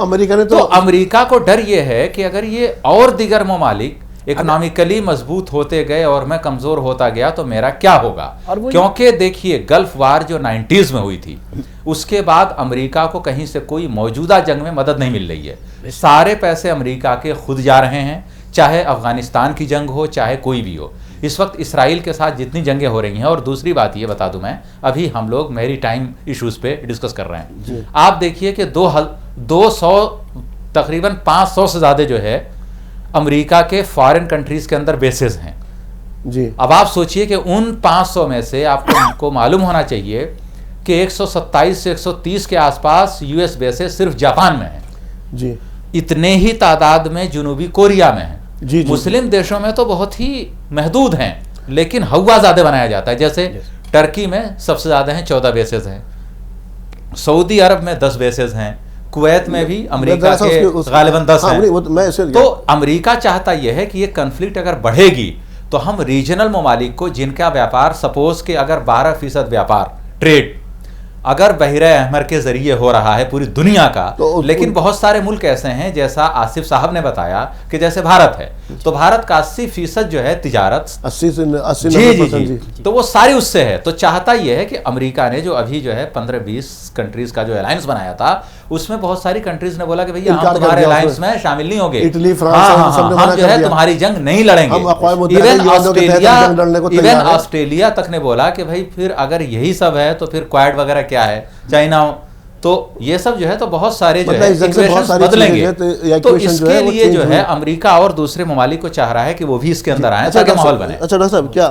تو امریکہ کو ڈر یہ ہے کہ اگر یہ اور دیگر ممالک اکنامکلی مضبوط ہوتے گئے اور میں کمزور ہوتا گیا تو میرا کیا ہوگا؟ کیونکہ دیکھیے گلف وار جو 90s میں ہوئی تھی، اس کے بعد امریکہ کو کہیں سے کوئی موجودہ جنگ میں مدد نہیں مل رہی ہے، سارے پیسے امریکہ کے خود جا رہے ہیں، چاہے افغانستان کی جنگ ہو، چاہے کوئی بھی ہو۔ اس وقت اسرائیل کے ساتھ جتنی جنگیں ہو رہی ہیں، اور دوسری بات یہ بتا دوں میں، ابھی ہم لوگ میری ٹائم ایشوز پہ ڈسکس کر رہے ہیں، آپ دیکھیے کہ 200 تقریباً 500 سے زیادہ جو ہے امریکہ کے فارن کنٹریز کے اندر بیسز ہیں۔ جی اب آپ سوچئے کہ ان 500 میں سے آپ کو معلوم ہونا چاہیے کہ 127 سے 130 کے آس پاس US بیسز صرف جاپان میں ہیں، جی اتنے ہی تعداد میں جنوبی کوریا میں ہیں۔ مسلم دیشوں میں تو بہت ہی محدود ہیں، لیکن ہوا زیادہ بنایا جاتا ہے، جیسے ٹرکی میں سب سے زیادہ ہیں، 14 بیسز ہیں، سعودی عرب میں 10 بیسز ہیں، کویت میں بھی امریکہ کے غالباً 10 ہیں۔ تو امریکہ چاہتا یہ ہے کہ یہ کنفلکٹ اگر بڑھے گی تو ہم ریجنل ممالک کو، جن کا ویاپار سپوز کہ اگر 12% ویاپار ٹریڈ اگر بحیرہ احمر کے ذریعے ہو رہا ہے پوری دنیا کا، لیکن بہت سارے ملک ایسے ہیں جیسا آصف صاحب نے بتایا کہ جیسے بھارت ہے، تو بھارت کا 80% جو ہے تجارت، 80 تو وہ ساری اس سے ہے۔ تو چاہتا یہ ہے کہ امریکہ نے جو ابھی جو ہے 15-20 کنٹریز کا جو الائنس بنایا تھا، اس میں بہت ساری کنٹریز نے بولا کہ بھئی ہم تمہارے الائنس میں شامل نہیں ہوں گے، ہم جو ہے تمہاری جنگ نہیں لڑیں گے۔ ایون آسٹریلیا تک نے بولا کہ بھئی پھر اگر یہی سب ہے تو پھر کوائڈ وغیرہ کیا ہے، چائنا تو یہ سب جو ہے تو بہت سارے جو ہے ایکویشنز بدلیں گے. تو اس کے لیے جو ہے امریکہ اور دوسرے ممالک کو چاہ رہا ہے کہ وہ بھی اس کے اندر آئیں تاکہ ماحول بنے. اچھا ڈاکٹر صاحب، کیا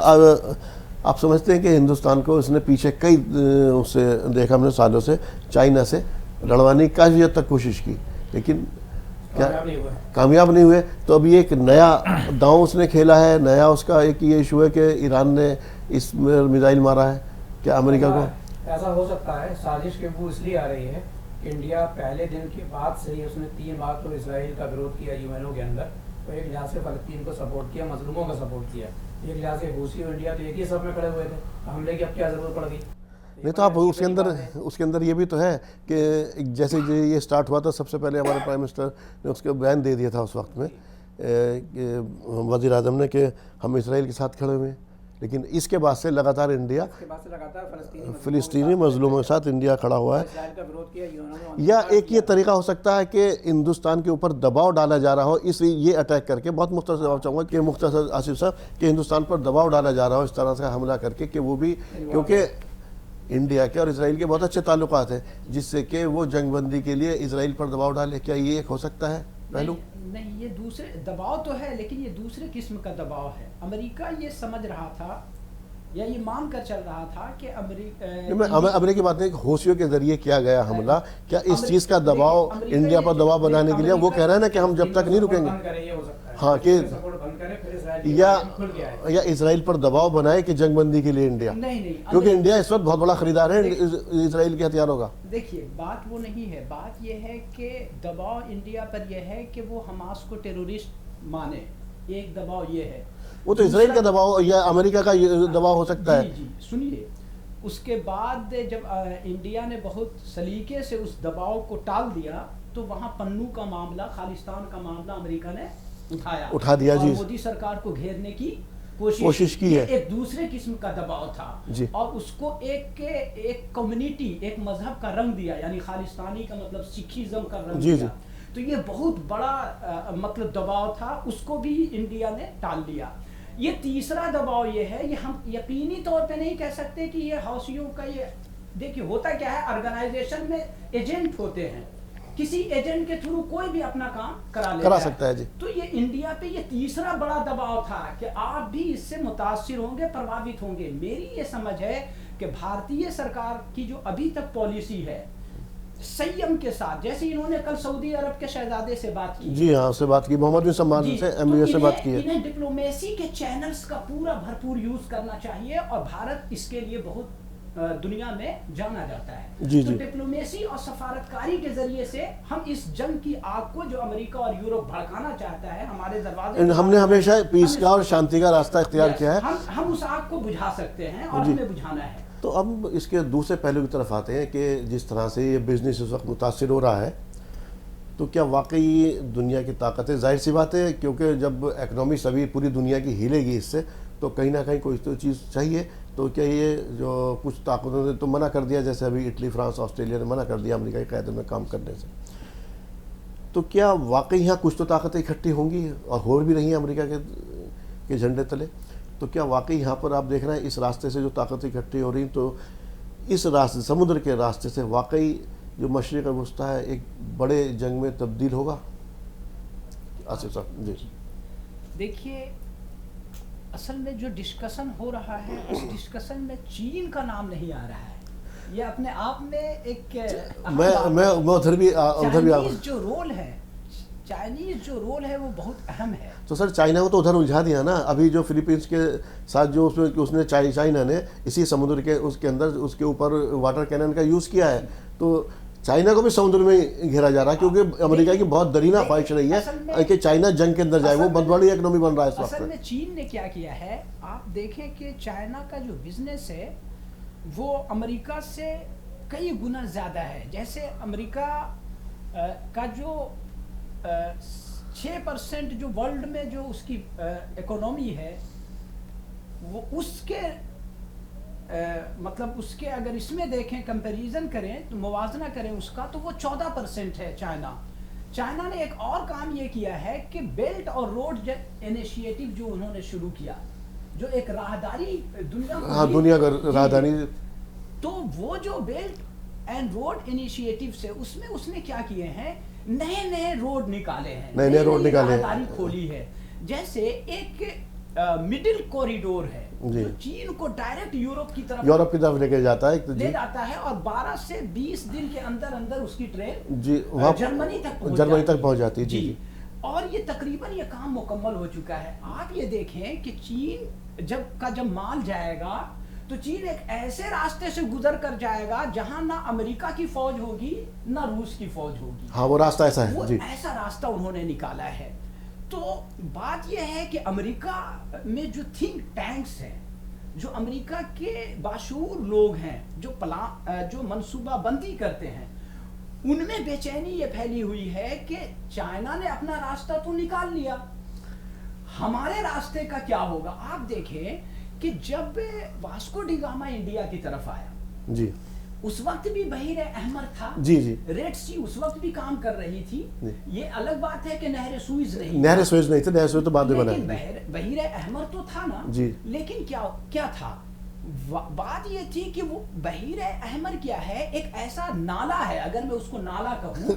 آپ سمجھتے ہیں کہ ہندوستان کو اس نے پیچھے کئی اسے دیکھا ہم نے سالوں سے چائنا سے لڑوانے کی کافی حد تک کوشش کی لیکن کیا کامیاب نہیں ہوئے. تو ابھی ایک نیا داؤں اس نے کھیلا ہے، نیا اس کا ایک یہ ایشو ہے کہ ایران نے اس میں میزائل مارا ہے. کیا امریکہ کو ایسا ہو سکتا ہے؟ سازش کے وہ اس لیے آ رہی ہے کہ انڈیا پہلے دن کے بعد سے ہی اس نے 3 بار تو اسرائیل کا وروଧ کیا UN کے اندر، تو ایک لحاظ سے فلسطین کو سپورٹ کیا، مظلوموں کا سپورٹ کیا، ایک لحاظ سے روسی اور انڈیا تو ایک ہی سب میں کھڑے ہوئے تھے، حملے کی اب کیا ضرورت پڑ گئی؟ نہیں تو آپ اس کے اندر یہ بھی تو ہے کہ جیسے یہ سٹارٹ ہوا تھا سب سے پہلے ہمارے پرائم منسٹر نے اس کو بیان دے دیا تھا اس وقت میں وزیر اعظم نے کہ ہم اسرائیل کے ساتھ کھڑے ہوئے ہیں، لیکن اس کے بعد سے لگاتار انڈیا فلسطینی مظلوموں کے ساتھ انڈیا کھڑا ہوا ہے. یا ایک یہ طریقہ ہو سکتا ہے کہ ہندوستان کے اوپر دباؤ ڈالا جا رہا ہو یہ اٹیک کر کے، بہت مختصر جواب چاہوں گا کہ مختصر آصف صاحب، کہ ہندوستان پر دباؤ ڈالا جا رہا ہو اس طرح سے حملہ کر کے کہ وہ بھی، کیونکہ انڈیا کے اور اسرائیل کے بہت اچھے تعلقات ہیں جس سے کہ وہ جنگ بندی کے لیے اسرائیل پر دباؤ ڈالے. کیا یہ ایک ہو سکتا ہے پہلو؟ نہیں، یہ دوسرے دباؤ تو ہے لیکن یہ دوسرے قسم کا دباؤ ہے. امریکہ یہ سمجھ رہا تھا یا یہ مان کر چل رہا تھا کہ امریکہ کی بات نہیں، حوثیوں کے ذریعے کیا گیا حملہ، کیا اس چیز کا دباؤ انڈیا پر دباؤ بنانے کے لیے وہ کہہ رہے ہیں نا کہ ہم جب تک نہیں رکیں گے، ہاں کہ یا اسرائیل پر دباؤ بنائے کہ جنگ بندی کے لیے انڈیا، کیونکہ انڈیا اس وقت بہت بڑا خریدار ہے اسرائیل کے ہتھیاروں کا. دیکھیے بات وہ نہیں ہے، بات یہ ہے کہ دباؤ انڈیا پر یہ ہے کہ وہ حماس کو ٹیرورسٹ مانے، ایک دباؤ یہ ہے. وہ تو اسرائیل کا دباؤ یا امریکہ کا دباؤ ہو سکتا ہے. جی سنیے، اس کے بعد جب انڈیا نے بہت سلیقے سے اس دباؤ کو ٹال دیا تو وہاں پنو کا معاملہ، خالصتان کا معاملہ امریکہ نے اٹھا دیا جی، مودی سرکار کو گھیرنے کی کوشش کی ہے. ایک دوسرے قسم کا دباؤ تھا جی، اور اس کو ایک کمیونٹی، ایک مذہب کا رنگ دیا، یعنی خالصتانی کا مطلب سکھیزم کا رنگ دیا. تو یہ بہت بڑا مطلب دباؤ تھا، اس کو بھی انڈیا نے ٹال دیا. یہ تیسرا دباؤ یہ ہے، یہ ہم یقینی طور پہ نہیں کہہ سکتے کہ یہ حوثیوں کا، یہ دیکھیے ہوتا کیا ہے، آرگنائزیشن میں ایجنٹ ہوتے ہیں، کسی ایجنٹ کے تھرو کوئی بھی اپنا کام کرا سکتا ہے جی. تو یہ انڈیا پہ یہ تیسرا بڑا دباؤ تھا کہ آپ بھی اس سے متاثر ہوں گے، پربھاوت ہوں گے. میری یہ سمجھ ہے کہ بھارتیہ سرکار کی جو ابھی تک پالیسی ہے سیم کے ساتھ، جیسے انہوں نے کل سعودی عرب کے شہزادے سے بات کی، جی ہاں سے بات کی، محمد بن سلمان سے MBS سے بات کی ہے، انہیں ڈپلومیسی کے چینلز کا پورا بھرپور یوز کرنا چاہیے، اور بھارت اس کے لیے بہت دنیا میں جانا جاتا ہے. تو ڈپلومیسی اور سفارتکاری کے ذریعے سے ہم اس جنگ کی آگ کو جو امریکہ اور یورپ بھڑکانا چاہتا ہے ہمارے دروازے، ہم نے ہمیشہ پیس کا اور شانتی کا راستہ اختیار کیا ہے، ہم اس آگ کو بجھا سکتے ہیں اور ہمیں بجھانا ہے. تو اب اس کے دوسرے پہلو کی طرف آتے ہیں کہ جس طرح سے یہ بزنس اس وقت متاثر ہو رہا ہے، تو کیا واقعی دنیا کی طاقت ہے؟ ظاہر سی بات ہے کیونکہ جب اکنامی سبھی پوری دنیا کی ہلے گی اس سے، تو کہیں نہ کہیں کوئی تو چیز چاہیے. تو کیا یہ جو کچھ طاقتوں نے تو منع کر دیا، جیسے ابھی اٹلی، فرانس، آسٹریلیا نے منع کر دیا امریکہ کی قیادت میں کام کرنے سے، تو کیا واقعی یہاں کچھ تو طاقتیں اکٹھی ہوں گی اور ہو بھی رہی ہیں امریکہ کے جھنڈے تلے؟ تو کیا واقعی یہاں پر آپ دیکھ رہے ہیں اس راستے سے جو طاقتیں اکٹھی ہو رہی ہیں، تو اس راستے، سمندر کے راستے سے واقعی جو مشرق وسطیٰ ہے ایک بڑے جنگ میں تبدیل ہوگا؟ آصف صاحب جی. دیکھیے اصل میں جو ڈسکشن ہو رہا ہے اس ڈسکشن میں چین کا نام نہیں آ رہا ہے. یہ اپنے آپ میں ایک میں ادھر بھی جو رول ہے، چائنیز جو رول ہے وہ بہت اہم ہے. تو سر چائنا کو تو ادھر الجھا دیا نا. ابھی جو فلپینس کے ساتھ جو اس نے چائنا نے اسی سمندر کے اس کے اندر اس کے اوپر واٹر کینن کا یوز کیا ہے، تو چائنا کو بھی سمندر میں گھیرا جا رہا ہے کیونکہ امریکہ کی بہت درینہ خواہش رہی ہے کہ چائنا جنگ کے اندر جائے. وہ بہت بڑی اکنامی بن رہا ہے اس وقت. اصل میں چین نے کیا کیا ہے، آپ دیکھیں کہ چائنا کا جو بزنس ہے وہ امریکہ سے کئی گنا زیادہ ہے. جیسے امریکہ کا جو 6% جو ورلڈ میں جو اس کی اکنامی ہے، وہ اس کے مطلب اس کے اگر اس میں دیکھیں، کمپیریزن کریں تو موازنہ کریں اس کا، تو وہ 14% ہے چائنا. چائنا نے ایک اور کام یہ کیا ہے کہ بیلٹ اور روڈ انیشیٹو جو انہوں نے شروع کیا، جو ایک راہداری دنیا کا راہداری، تو وہ جو بیلٹ اینڈ روڈ انیشیٹو سے اس میں اس نے کیا کیے ہیں, نئے روڈ نکالے ہیں, نئے روڈ نکالے ہیں, کھولی ہے. جیسے ایک مڈل کوریڈور ہے جو چین کو ڈائریکٹ یورپ کی طرف لے کے جاتا ہے, لے جاتا ہے, اور 12 سے 20 دن کے اندر اس کی ٹرین جی جرمنی تک پہنچ جاتی ہے. جی, اور یہ تقریباً یہ کام مکمل ہو چکا ہے. آپ یہ دیکھیں کہ چین جب مال جائے گا تو چین ایک ایسے راستے سے گزر کر جائے گا جہاں نہ امریکہ کی فوج ہوگی نہ روس کی فوج ہوگی. ہاں, وہ راستہ ایسا ہے. وہ ایسا راستہ انہوں نے نکالا ہے. تو بات یہ ہے کہ امریکہ میں جو تھنک ٹینکس ہیں, جو امریکہ کے باشعور لوگ ہیں, جو منصوبہ بندی کرتے ہیں, ان میں بے چینی یہ پھیلی ہوئی ہے کہ چائنا نے اپنا راستہ تو نکال لیا, ہمارے راستے کا کیا ہوگا. آپ دیکھیں کہ جب واسکو ڈی گاما انڈیا کی طرف آیا, جی, اس وقت بھی بحیر احمر تھا, جی جی, ریڈ سی اس وقت بھی کام کر رہی تھی. یہ الگ بات ہے کہ نہر سوئز نہیں تھی, نہر سوئز تو بعد میں بنا, بحیر احمر تو تھا نا. جی, لیکن کیا تھا, بات یہ تھی کہ وہ بحیر احمر کیا ہے, ایک ایسا نالا ہے, اگر میں اس کو نالا کہوں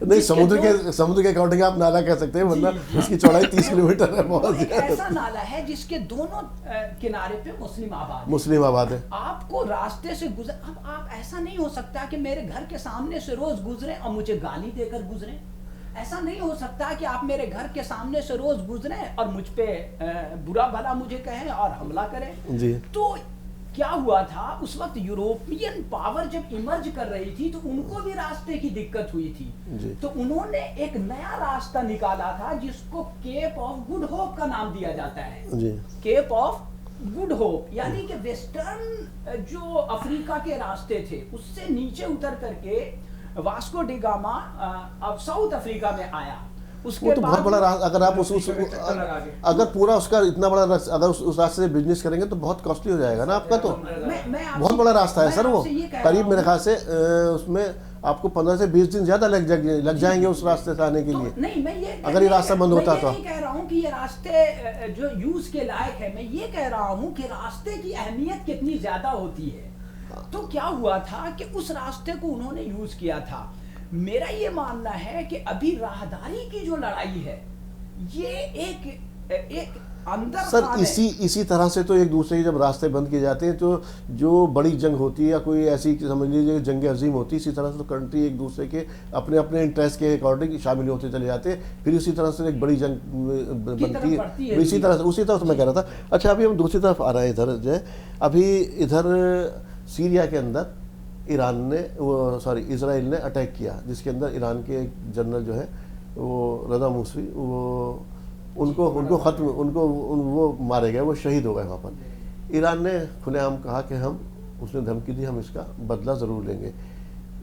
نہیں, سمندر کے اکارڈنگ آپ نالا کہہ سکتے ہیں, ورنہ اس کی چوڑائی 30 کلومیٹر ہے. بہت زیادہ ایسا نالا ہے جس کے دونوں کنارے پہ مسلم آباد ہے. آپ کو راستے سے اب آپ ایسا نہیں ہو سکتا کہ میرے گھر کے سامنے سے روز گزریں اور مجھے گالی دے کر گزریں. ایسا نہیں ہو سکتا کہ آپ میرے گھر کے سامنے سے روز گزریں اور مجھ پہ برا بھلا مجھے کہیں اور حملہ کریں. جی, تو کیا ہوا تھا اس وقت, یوروپین پاور جب ایمرج کر رہی تھی تو ان کو بھی راستے کی دقت ہوئی تھی. تو انہوں نے ایک نیا راستہ نکالا تھا جس کو کیپ آف گڈ ہوپ کا نام دیا جاتا ہے. کیپ آف گڈ ہوپ, یعنی کہ ویسٹرن جو افریقہ کے راستے تھے اس سے نیچے اتر کر کے واسکو ڈی گاما اب ساؤتھ افریقہ میں آیا. وہ تو بہت بڑا اگر آپ اگر پورا اس کا اتنا بڑا اگر اس راستے سے بزنس کریں گے تو بہت کاسٹلی ہو جائے گا نا آپ کا. تو بہت بڑا راستہ ہے سر, وہ قریب میرے خیال سے اس میں آپ کو 15 سے 20 دن زیادہ لگ جائیں گے اس راستے سے آنے کے لیے, اگر یہ راستہ بند ہوتا تو. میں نہیں کہہ رہا ہوں کہ یہ راستے جو یوز کے لائق ہے, میں یہ کہہ رہا ہوں کہ راستے کی اہمیت کتنی زیادہ ہوتی ہے. تو کیا ہوا تھا کہ اس راستے کو انہوں نے یوز کیا تھا. میرا یہ ماننا ہے کہ ابھی راہداری کی جو لڑائی ہے یہ ایک اندر سر اسی طرح سے تو ایک دوسرے کے جب راستے بند کیے جاتے ہیں تو جو بڑی جنگ ہوتی ہے یا کوئی ایسی سمجھ لیجیے جنگ عظیم ہوتی ہے, اسی طرح سے تو کنٹری ایک دوسرے کے اپنے انٹرسٹ کے اکارڈنگ شامل ہوتے چلے جاتے ہیں, پھر اسی طرح سے ایک بڑی جنگ بنتی ہے. اسی طرح سے میں کہہ رہا تھا. اچھا, ابھی ہم دوسری طرف آ رہے ہیں ادھر جو ہے, ابھی ادھر سیریا کے اندر اسرائیل نے اٹیک کیا, جس کے اندر ایران کے ایک جنرل جو ہے وہ رضا موسوی, وہ مارے گئے, وہ شہید ہو گئے وہاں پر. ایران نے کھلے عام کہا کہ اس نے دھمکی دی, ہم اس کا بدلہ ضرور لیں گے.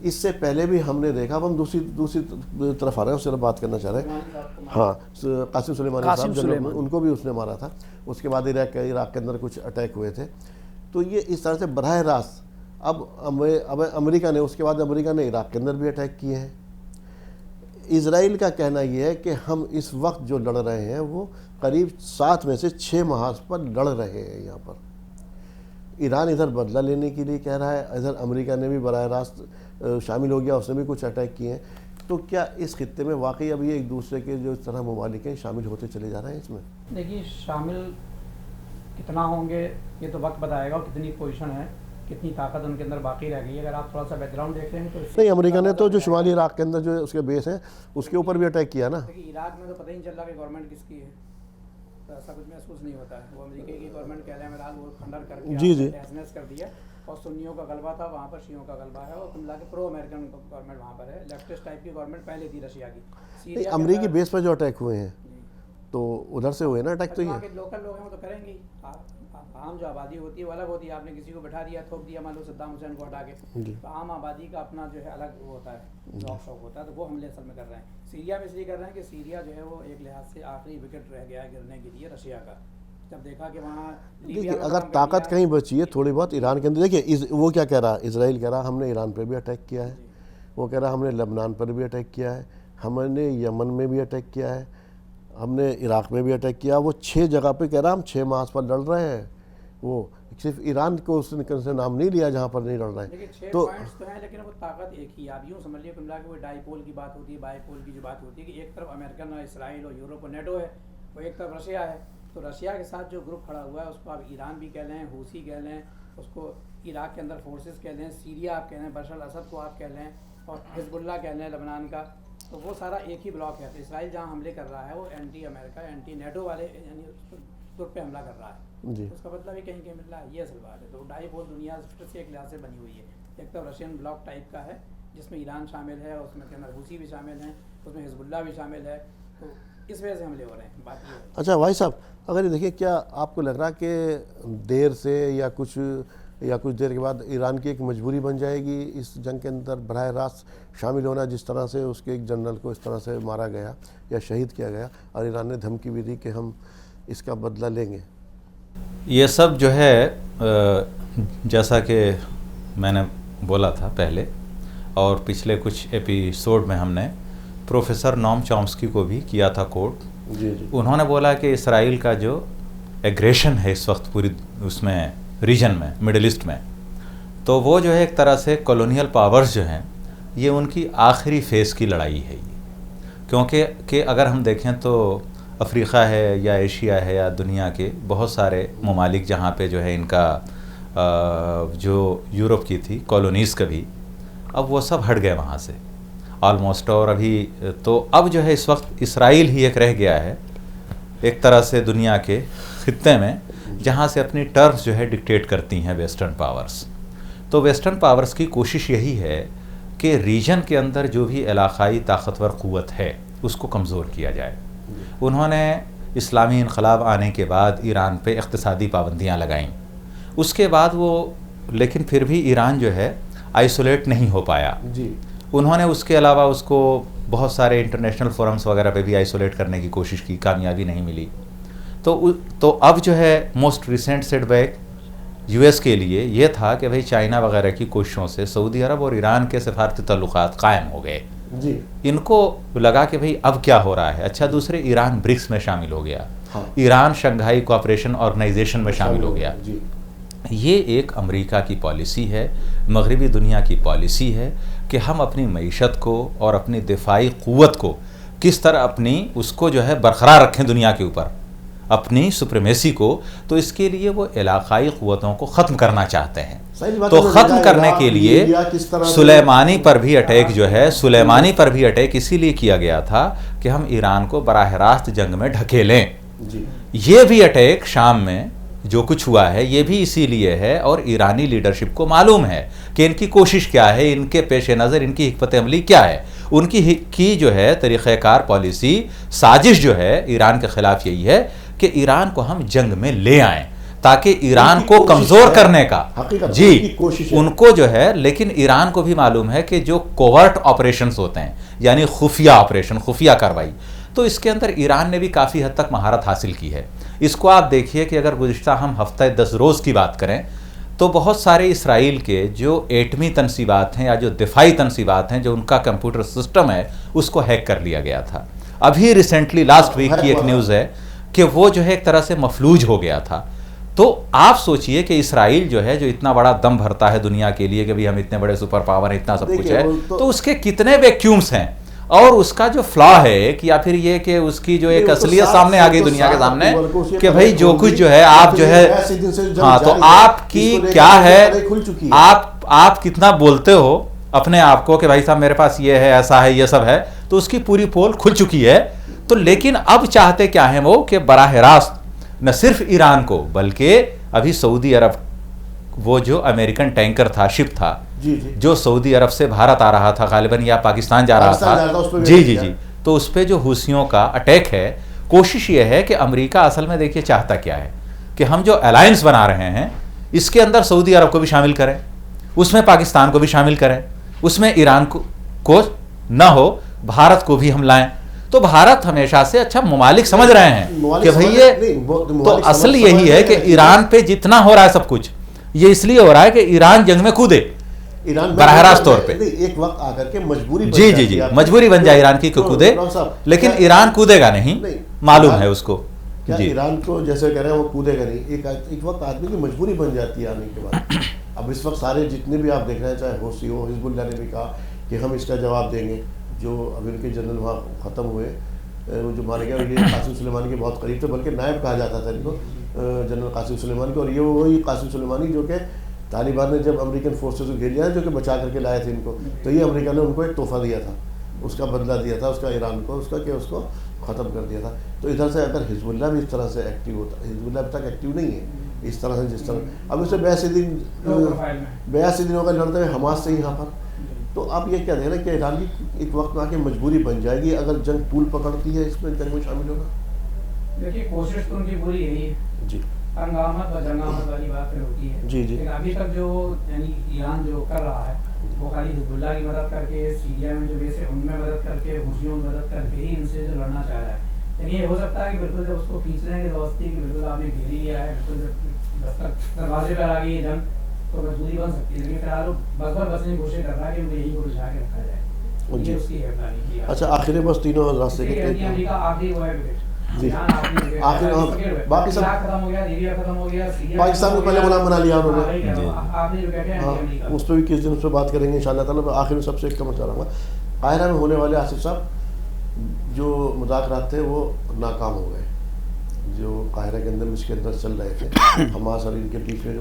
اس سے پہلے بھی ہم نے دیکھا, اب ہم دوسری طرف آ رہے ہیں, اس سے بات کرنا چاہ رہے ہیں. ہاں, قاسم سلیمانی صاحب, ان کو بھی اس نے مارا تھا. اس کے بعد عراق کے اندر کچھ اٹیک ہوئے تھے. تو یہ اس طرح سے براہ راست اب امریکہ نے, اس کے بعد امریکہ نے عراق کے اندر بھی اٹیک کیے ہیں. اسرائیل کا کہنا یہ ہے کہ ہم اس وقت جو لڑ رہے ہیں وہ قریب 7 میں سے 6 محاذ پر لڑ رہے ہیں. یہاں پر ایران ادھر بدلہ لینے کے لیے کہہ رہا ہے, ادھر امریکہ نے بھی براہ راست شامل ہو گیا, اس نے بھی کچھ اٹیک کیے ہیں. تو کیا اس خطے میں واقعی اب یہ ایک دوسرے کے جو اس طرح ممالک ہیں شامل ہوتے چلے جا رہے ہیں اس میں؟ دیکھیے, شامل کتنا ہوں گے یہ تو وقت بتائے گا, کتنی پوزیشن ہے, کتنی طاقت ان کے اندر باقی رہ گئی ہے. اگر آپ تھوڑا سا بیک گراؤنڈ دیکھ رہے ہیں تو نہیں, امریکہ نے تو جو شمالی عراق کے اندر جو اس کے بیس ہیں اس کے اوپر بھی اٹیک کیا نا. عراق میں تو پتہ ہی نہیں چل رہا کہ گورنمنٹ کس کی ہے, تو ایسا کچھ محسوس نہیں ہوتا ہے. وہ امریکہ کی گورنمنٹ کہہ رہے ہیں میرا وہ کھنڈر کر کے ٹیسنس کر دیا, اور سنیوں کا غلبہ تھا وہاں پر, شیعوں کا غلبہ ہے, اور ملا کے پرو امریکن گورنمنٹ وہاں پر ہے. لیفٹسٹ ٹائپ کی گورنمنٹ پہلے تھی رشیا کی. امریکی بیس پر جو اٹیک ہوئے ہیں تو ادھر سے ہوئے نا اٹیک. تو یہ لوکل لوگ ہیں وہ تو کریں گے, عام جو آبادی ہوتی ہے وہ الگ ہوتی ہے. آپ نے کسی کو بٹھا دیا, تھوپ دیا, مان لو صدام حسین کو ہٹا کے, تو عام آبادی کا اپنا جو ہے الگ وہ ہوتا ہے, ذوق شوق ہوتا ہے. تو وہ حملے اصل میں کر رہے ہیں. سیریا میں اس لیے کر رہے ہیں کہ سیریا جو ہے وہ ایک لحاظ سے آخری وکٹ رہ گیا ہے گرنے کے لیے رشیا کا. جب دیکھا کہ وہاں اگر طاقت کہیں بچی ہے تھوڑی بہت ایران کے اندر, دیکھیے وہ کیا کہہ رہا, اسرائیل کہہ رہا ہم نے ایران پہ بھی اٹیک کیا ہے, وہ کہہ رہا ہم نے لبنان پر بھی اٹیک کیا ہے, ہم نے یمن میں بھی اٹیک کیا ہے, ہم نے عراق میں بھی اٹیک کیا. وہ 6 جگہ پہ کہہ رہا ہم 6 محاذ پر لڑ رہے ہیں. وہ صرف ایران کو اس نے سے نام نہیں لیا جہاں پر نہیں لڑ رہے ہیں. لیکن 6 تو پوائنٹس تو ہیں لیکن وہ طاقت ایک ہی. آپ یوں سمجھ لیے کہ وہ ڈائی پول کی بات ہوتی ہے, بائی پول کی جو بات ہوتی ہے کہ ایک طرف امریکن اور اسرائیل اور یورپ اور نیٹو ہے, وہ ایک طرف رشیا ہے. تو رشیا کے ساتھ جو گروپ کھڑا ہوا ہے اس کو آپ ایران بھی کہہ لیں, حوثی کہہ لیں, اس کو عراق کے اندر فورسز کہہ لیں, سیریا آپ کہہ لیں, بشار الاسد کو آپ کہہ لیں, اور حزب اللہ کہہ لیں لبنان کا, تو وہ سارا ایک ہی بلاک ہے. تو اسرائیل جہاں حملے کر رہا ہے وہ اینٹی امریکہ اینٹی نیٹو والے یعنی ترک پہ حملہ کر رہا ہے. جی اس کا مطلب بھی کہیں مل رہا ہے, یہ اصل بات ہے. تو ڈائی پول دنیا سے ایک لحاظ سے بنی ہوئی ہے. ایک تو رشین بلاک ٹائپ کا ہے جس میں ایران شامل ہے, اس میں کے اندر حوثی بھی شامل ہیں, اس میں حزب اللہ بھی شامل ہے. تو اس وجہ سے حملے ہو رہے ہیں. بات یہ ہے. اچھا بھائی صاحب, اگر یہ دیکھیں کیا آپ کو لگ رہا کہ دیر سے یا کچھ دیر کے بعد ایران کی ایک مجبوری بن جائے گی اس جنگ کے اندر براہ راست شامل ہونا, جس طرح سے اس کے ایک جنرل کو اس طرح سے مارا گیا یا شہید کیا گیا, اور ایران نے دھمکی بھی دی کہ ہم اس کا بدلہ لیں گے؟ یہ سب جو ہے جیسا کہ میں نے بولا تھا پہلے اور پچھلے کچھ ایپیسوڈ میں ہم نے پروفیسر نوم چومسکی کو بھی کیا تھا کوٹ. جی جی. انہوں نے بولا کہ اسرائیل کا جو ایگریشن ہے اس وقت پوری اس میں ریجن میں مڈل ایسٹ میں, تو وہ جو ہے ایک طرح سے کالونیل پاورز جو ہیں یہ ان کی آخری فیز کی لڑائی ہے یہ. کیونکہ اگر ہم دیکھیں تو افریقہ ہے یا ایشیا ہے یا دنیا کے بہت سارے ممالک جہاں پہ جو ہے ان کا جو یورپ کی تھی کالونیز کبھی, اب وہ سب ہٹ گئے وہاں سے آلموسٹ. اور ابھی تو اب جو ہے اس وقت اسرائیل ہی ایک رہ گیا ہے ایک طرح سے دنیا کے خطے میں جہاں سے اپنی ٹرمز جو ہے ڈکٹیٹ کرتی ہیں ویسٹرن پاورز. تو ویسٹرن پاورز کی کوشش یہی ہے کہ ریجن کے اندر جو بھی علاقائی طاقتور قوت ہے اس کو کمزور کیا جائے. انہوں نے اسلامی انقلاب آنے کے بعد ایران پہ اقتصادی پابندیاں لگائیں, اس کے بعد وہ لیکن پھر بھی ایران جو ہے آئسولیٹ نہیں ہو پایا. جی. انہوں نے اس کے علاوہ اس کو بہت سارے انٹرنیشنل فورمز وغیرہ پہ بھی آئسولیٹ کرنے کی کوشش کی, کامیابی نہیں ملی. تو اب جو ہے most recent setback US کے لیے یہ تھا کہ بھئی چائنا وغیرہ کی کوششوں سے سعودی عرب اور ایران کے سفارتی تعلقات قائم ہو گئے. جی. ان کو لگا کہ بھئی اب کیا ہو رہا ہے. اچھا دوسرے ایران برکس میں شامل ہو گیا, ایران شنگھائی کوآپریشن آرگنائزیشن میں شامل ہو گیا. جی. یہ ایک امریکہ کی پالیسی ہے, مغربی دنیا کی پالیسی ہے کہ ہم اپنی معیشت کو اور اپنی دفاعی قوت کو کس طرح اپنی اس کو جو ہے برقرار رکھیں دنیا کے اوپر, اپنی سپریمیسی کو. تو اس کے لیے وہ علاقائی قوتوں کو ختم کرنا چاہتے ہیں. تو ختم کرنے کے لیے سلیمانی پر بھی اٹیک جو ہے سلیمانی پر بھی اٹیک اسی لیے کیا گیا تھا کہ ہم ایران کو براہ راست جنگ میں ڈھکیلیں. یہ بھی اٹیک شام میں جو کچھ ہوا ہے یہ بھی اسی لیے ہے, اور ایرانی لیڈرشپ کو معلوم ہے کہ ان کی کوشش کیا ہے, ان کے پیش نظر ان کی حکمت عملی کیا ہے. ان کی جو ہے طریقہ کار پالیسی سازش جو ہے ایران کے خلاف یہی ہے کہ ایران کو ہم جنگ میں لے آئیں تاکہ ایران کو کمزور کرنے کا. جی ان کو جو ہے, لیکن ایران کو بھی معلوم ہے کہ جو کوورٹ آپریشنز ہوتے ہیں یعنی خفیہ آپریشن, خفیہ کارروائی, تو اس کے اندر ایران نے بھی کافی حد تک مہارت حاصل کی ہے. اس کو آپ دیکھیے کہ اگر گزشتہ ہم ہفتہ 10 روز کی بات کریں تو بہت سارے اسرائیل کے جو ایٹمی تنصیبات ہیں یا جو دفاعی تنصیبات ہیں, جو ان کا کمپیوٹر سسٹم ہے اس کو ہیک کر لیا گیا تھا. ابھی ریسنٹلی لاسٹ ویک کی ایک نیوز ہے کہ وہ جو ہے ایک طرح سے مفلوج ہو گیا تھا. تو آپ سوچئے کہ اسرائیل جو ہے جو اتنا بڑا دم بھرتا ہے دنیا کے لیے کہ بھی ہم اتنے بڑے سپر پاور ہیں, اتنا سب کچھ ہے, تو اس کے کتنے ویکیومز ہیں, اور اس کا جو فلا ہے کہ یا پھر یہ کہ اس کی جو ایک اصلیت سامنے آ گئی دنیا کے سامنے کہ بھئی جو کچھ جو ہے آپ جو ہے, ہاں تو آپ کی کیا ہے, آپ کتنا بولتے ہو اپنے آپ کو کہ بھائی صاحب میرے پاس یہ ہے, ایسا ہے, یہ سب ہے, تو اس کی پوری پول کھل چکی ہے. تو لیکن اب چاہتے کیا ہیں وہ کہ براہ راست نہ صرف ایران کو بلکہ ابھی سعودی عرب وہ جو امریکن ٹینکر تھا, شپ تھا, جو سعودی عرب سے بھارت آ رہا تھا غالباً یا پاکستان جا رہا تھا, جی, تو اس پہ جو حوثیوں کا اٹیک ہے, کوشش یہ ہے کہ امریکہ اصل میں دیکھیے چاہتا کیا ہے کہ ہم جو الائنس بنا رہے ہیں اس کے اندر سعودی عرب کو بھی شامل کریں, اس میں پاکستان کو بھی شامل کریں, اس میں ایران کو نہ ہو, بھارت کو بھی ہم لائیں. تو بھارت ہمیشہ سے اچھا ممالک سمجھ رہے ہیں کہ بھئی یہ تو اصل یہی ہے کہ ایران پہ جتنا ہو رہا ہے سب کچھ یہ اس لیے ہو رہا ہے کہ ایران جنگ میں کودے براہ راست طور پہ, ایک وقت آ کر کے مجبوری جی مجبوری بن جائے ایران کی کہ کودے, لیکن ایران کودے گا نہیں, معلوم ہے اس کو. کیا ایران کو جیسے کہہ رہے ہیں وہ کودے گا نہیں، ایک وقت آدمی کی مجبوری بن جاتی ہے آنے کے بعد. اب اس وقت سارے جتنے بھی آپ دیکھ رہے ہیں، چاہے حوثی ہو، حزب اللہ نے بھی کہا کہ ہم اس کا جواب دیں گے. جو اب ان کے جنرل وہاں ختم ہوئے، وہ جو مارے گئے، یہ قاسم سلیمانی کے بہت قریب تھے، بلکہ نائب کہا جاتا تھا ان کو، جنرل قاسم سلیمانی کو. اور یہ وہی قاسم سلیمانی جو کہ طالبان نے جب امریکن فورسز کو گھیر لیا جو کہ بچا کر کے لائے تھے ان کو، تو یہ امریکہ نے ان کو ایک تحفہ دیا تھا، اس کا بدلہ دیا تھا، اس کا ایران کو، اس کا کہ اس کو ختم کر دیا تھا. تو ادھر سے اگر حزب اللہ بھی اس طرح سے ایکٹیو ہوتا، حزب اللہ اب تک ایکٹیو نہیں ہے اس طرح سے جس طرح اب اسے 82 دنوں کا لڑتے ہوئے حماس سے یہاں پر. تو آپ یہ کیا دیں نا کہ ایران کی ایک وقت میں آ کے مجبوری بن جائے گی اگر جنگ طول پکڑتی ہے، اس میں جنگ میں شامل ہونا. دیکھیے کوشش تو ان کی پوری یہی ہے جی، ہنگامت و جنگامت والی بات پہ ہوتی ہے. جی جی. لیکن ابھی تک جو یعنی ایران جو کر رہا ہے وہ خالی حزب اللہ کی مدد کر کے، سیریا میں جو بیس ہے ان میں مدد کر کے، حوثیوں میں مدد کر کے ہی ان سے جو لڑنا چاہ رہا ہے. یعنی یہ ہو سکتا ہے کہ بالکل جب اس کو کھینچ رہے ہیں کہ دوستی کہ بالکل آپ نے گھیری لیا ہے، بالکل دروازے پر آ گئی ہے جنگ، تو مجبوری بن سکتی ہے. لیکن فی الحال بس بسنے کی کوشش کر رہا ہے کہ مجھے یہی کو رجھا کے رکھا جائے. یہ اس کی ہے پلاننگ کی. اچھا آخری بس تینوں راستے کے امریکہ آخری وہ ہے جی آخر باقی سب ختم ہو گیا، لیبیا ختم ہو گیا، پاکستان کو پہلے غلام بنا لیا انہوں نے. آخری جو کہتے ہیں اس پہ بھی کس دن اس پہ بات کریں گے انشاءاللہ تعالیٰ. آخر میں سب سے ایک کمر چاہ رہا ہوں، قاہرہ میں ہونے والے آصف صاحب جو مذاکرات تھے وہ ناکام ہو گئے، جو قاہرہ کے اندر اس کے اندر چل رہے تھے حماس اور ان کے بیچ میں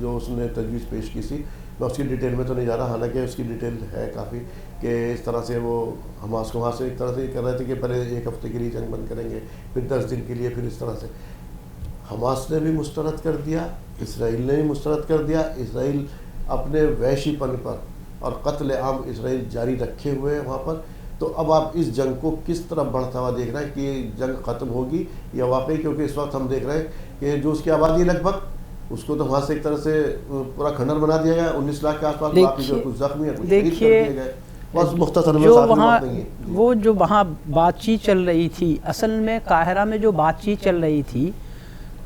جو اس نے تجویز پیش کی تھی. میں اس کی ڈیٹیل میں تو نہیں جا رہا، حالانکہ اس کی ڈیٹیل ہے کافی کہ اس طرح سے وہ حماس کو وہاں سے ایک طرح سے یہ کر رہے تھے کہ پہلے 1 ہفتے کے لیے جنگ بند کریں گے، پھر 10 دن کے لیے، پھر اس طرح سے. حماس نے بھی مسترد کر دیا، اسرائیل نے بھی مسترد کر دیا. اسرائیل اپنے وحشی پن پر اور قتل عام اسرائیل جاری رکھے ہوئے ہیں وہاں پر. تو اب آپ اس جنگ کو کس طرح بڑھتا ہوا دیکھ رہے ہیں کہ یہ جنگ ختم ہوگی یا واقعی؟ کیونکہ اس وقت ہم دیکھ رہے ہیں کہ جو اس کی آبادی لگ بھگ اس کو تو وہاں سے ایک طرح سے پورا کھنڈر بنا دیا گیا، 19 لاکھ کے آس پاس، باقی جو کچھ زخمی ہیں کچھ شہید کر دیے گئے. بس مختصر میں وہ جو وہاں بات چیت چل رہی تھی، اصل میں قاہرہ میں جو بات چیت چل رہی تھی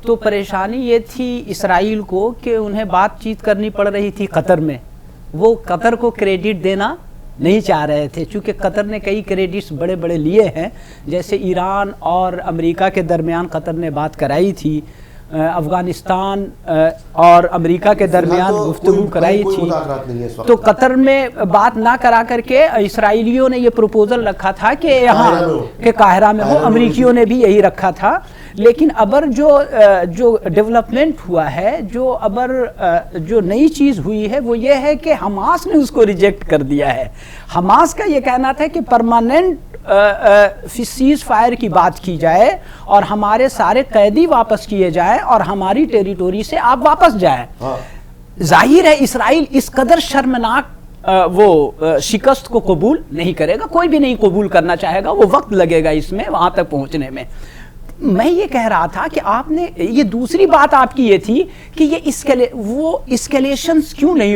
تو پریشانی یہ تھی اسرائیل کو کہ انہیں بات چیت کرنی پڑ رہی تھی قطر میں. وہ قطر کو کریڈٹ دینا نہیں چاہ رہے تھے، چونکہ قطر نے کئی کریڈٹس بڑے بڑے لیے ہیں، جیسے ایران اور امریکہ کے درمیان قطر نے بات کرائی تھی، افغانستان اور امریکہ کے درمیان گفتگو کرائی تھی. تو قطر میں بات نہ کرا کر کے اسرائیلیوں نے یہ پروپوزل رکھا تھا کہ یہاں کہ قاہرہ میں ہو، امریکیوں نے بھی یہی رکھا تھا. لیکن ابر جو ڈیولپمنٹ ہوا ہے، جو نئی چیز ہوئی ہے وہ یہ ہے کہ حماس نے اس کو ریجیکٹ کر دیا ہے. حماس کا یہ کہنا تھا کہ پرماننٹ سیز فائر کی بات کی جائے اور ہمارے سارے قیدی واپس کیے جائیں اور ہماری ٹیریٹوری سے آپ واپس جائیں. ظاہر ہے اسرائیل اس قدر شرمناک وہ شکست کو قبول نہیں کرے گا، کوئی بھی نہیں قبول کرنا چاہے گا، وہ وقت لگے گا اس میں وہاں تک پہنچنے میں. میں یہ کہہ رہا تھا کہ آپ نے یہ دوسری بات آپ کی یہ تھی کہ یہ اسکیلیشنز کیوں نہیں